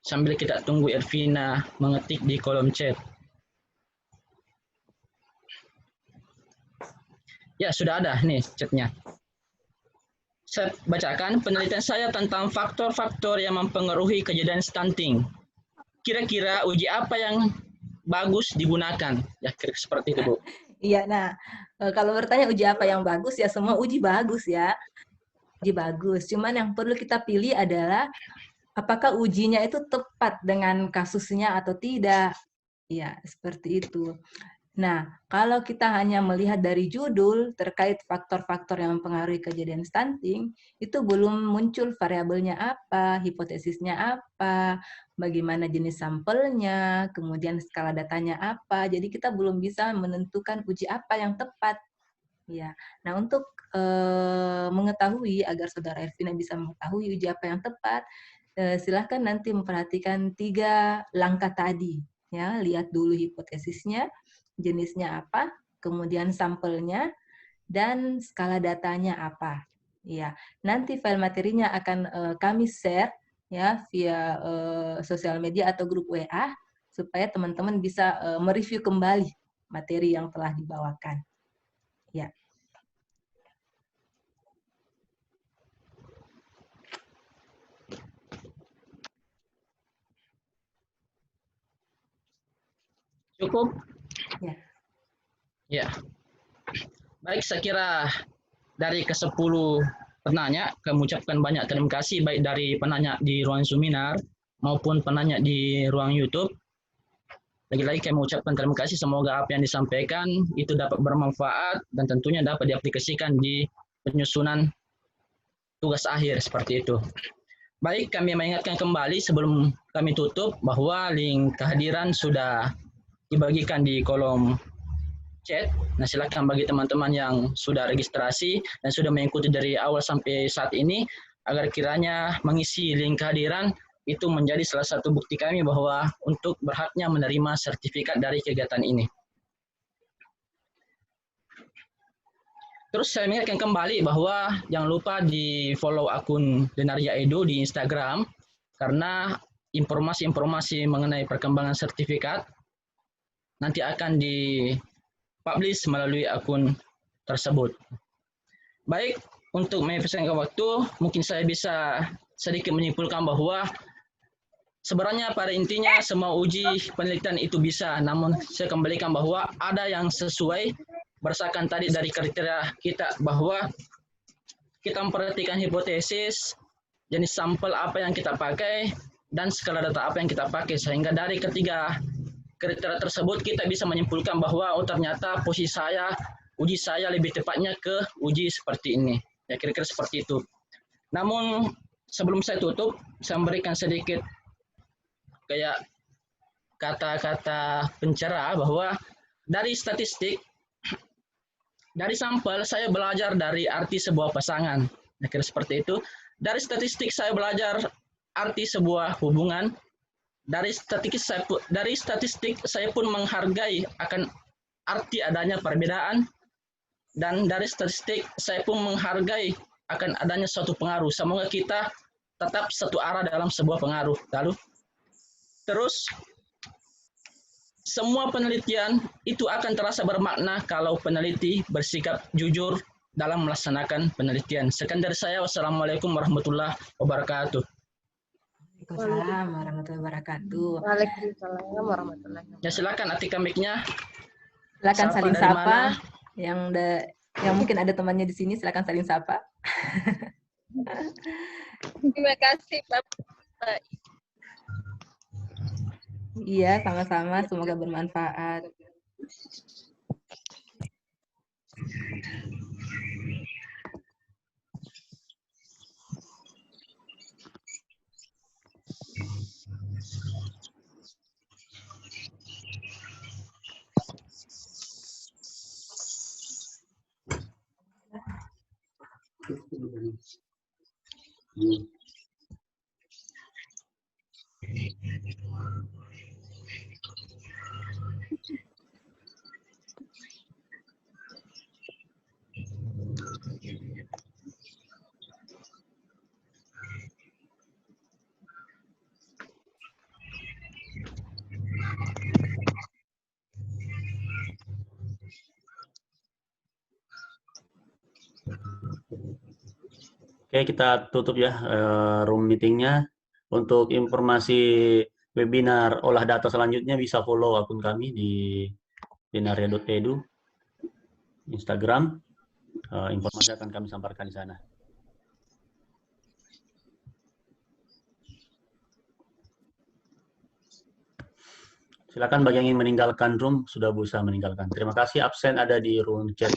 Sambil kita tunggu Ervina mengetik di kolom chat. Ya, sudah ada nih chatnya. Saya bacakan penelitian saya tentang faktor-faktor yang mempengaruhi kejadian stunting. Kira-kira uji apa yang bagus digunakan? Ya, seperti itu, Bu. Iya, nah kalau bertanya uji apa yang bagus, ya semua uji bagus ya. Uji bagus, cuman yang perlu kita pilih adalah apakah ujinya itu tepat dengan kasusnya atau tidak. Ya, seperti itu. Nah, kalau kita hanya melihat dari judul terkait faktor-faktor yang mempengaruhi kejadian stunting, itu belum muncul variabelnya apa, hipotesisnya apa, bagaimana jenis sampelnya, kemudian skala datanya apa. Jadi kita belum bisa menentukan uji apa yang tepat. Ya. Nah, untuk mengetahui agar saudara Ervina bisa mengetahui uji apa yang tepat, silahkan nanti memperhatikan 3 langkah tadi. Ya, lihat dulu hipotesisnya, jenisnya apa, kemudian sampelnya, dan skala datanya apa. Ya, nanti file materinya akan kami share ya via sosial media atau grup WA supaya teman-teman bisa mereview kembali materi yang telah dibawakan. Ya. Cukup? Ya. Ya. Baik, saya kira dari ke-10 penanya, kami ucapkan banyak terima kasih baik dari penanya di ruang seminar maupun penanya di ruang YouTube. Lagi-lagi kami ucapkan terima kasih, semoga apa yang disampaikan itu dapat bermanfaat dan tentunya dapat diaplikasikan di penyusunan tugas akhir seperti itu. Baik, kami mengingatkan kembali sebelum kami tutup bahwa link kehadiran sudah dibagikan di kolom chat. Nah, silakan bagi teman-teman yang sudah registrasi dan sudah mengikuti dari awal sampai saat ini, agar kiranya mengisi link kehadiran itu menjadi salah satu bukti kami bahwa untuk berhaknya menerima sertifikat dari kegiatan ini. Terus saya mengingatkan kembali bahwa jangan lupa di follow akun Denaria Edu di Instagram, karena informasi-informasi mengenai perkembangan sertifikat nanti akan dipublish melalui akun tersebut. Baik, untuk mempersingkat waktu, mungkin saya bisa sedikit menyimpulkan bahwa sebenarnya pada intinya semua uji penelitian itu bisa, namun saya kembalikan bahwa ada yang sesuai berdasarkan tadi dari kriteria kita, bahwa kita memperhatikan hipotesis, jenis sampel apa yang kita pakai, dan skala data apa yang kita pakai, sehingga dari ketiga kriteria tersebut kita bisa menyimpulkan bahwa oh ternyata posisi saya, uji saya lebih tepatnya ke uji seperti ini. Ya, kira-kira seperti itu. Namun sebelum saya tutup, saya memberikan sedikit kayak kata-kata pencerah bahwa dari statistik, dari sampel saya belajar dari arti sebuah pasangan. Nah, kira seperti itu. Dari statistik saya belajar arti sebuah hubungan. Dari statistik saya pun menghargai akan arti adanya perbedaan. Dan dari statistik saya pun menghargai akan adanya suatu pengaruh. Semoga kita tetap satu arah dalam sebuah pengaruh. Lalu terus semua penelitian itu akan terasa bermakna kalau peneliti bersikap jujur dalam melaksanakan penelitian. Sekian dari saya. Wassalamualaikum warahmatullahi wabarakatuh. Waalaikumsalam warahmatullahi wabarakatuh. Waalaikumsalam warahmatullahi wabarakatuh. Ya, silakan aktif mic-nya. Silakan Sapa saling dari sapa. mana? Yang mungkin ada temannya di sini, silakan saling sapa. Terima kasih, Bapak. Iya, sama-sama. Semoga bermanfaat. Oke, kita tutup ya room meetingnya. Untuk informasi webinar olah data selanjutnya bisa follow akun kami di denaria.edu Instagram. Informasi akan kami sampaikan di sana. Silakan bagi yang ingin meninggalkan room, sudah bisa meninggalkan. Terima kasih, absen ada di room chat.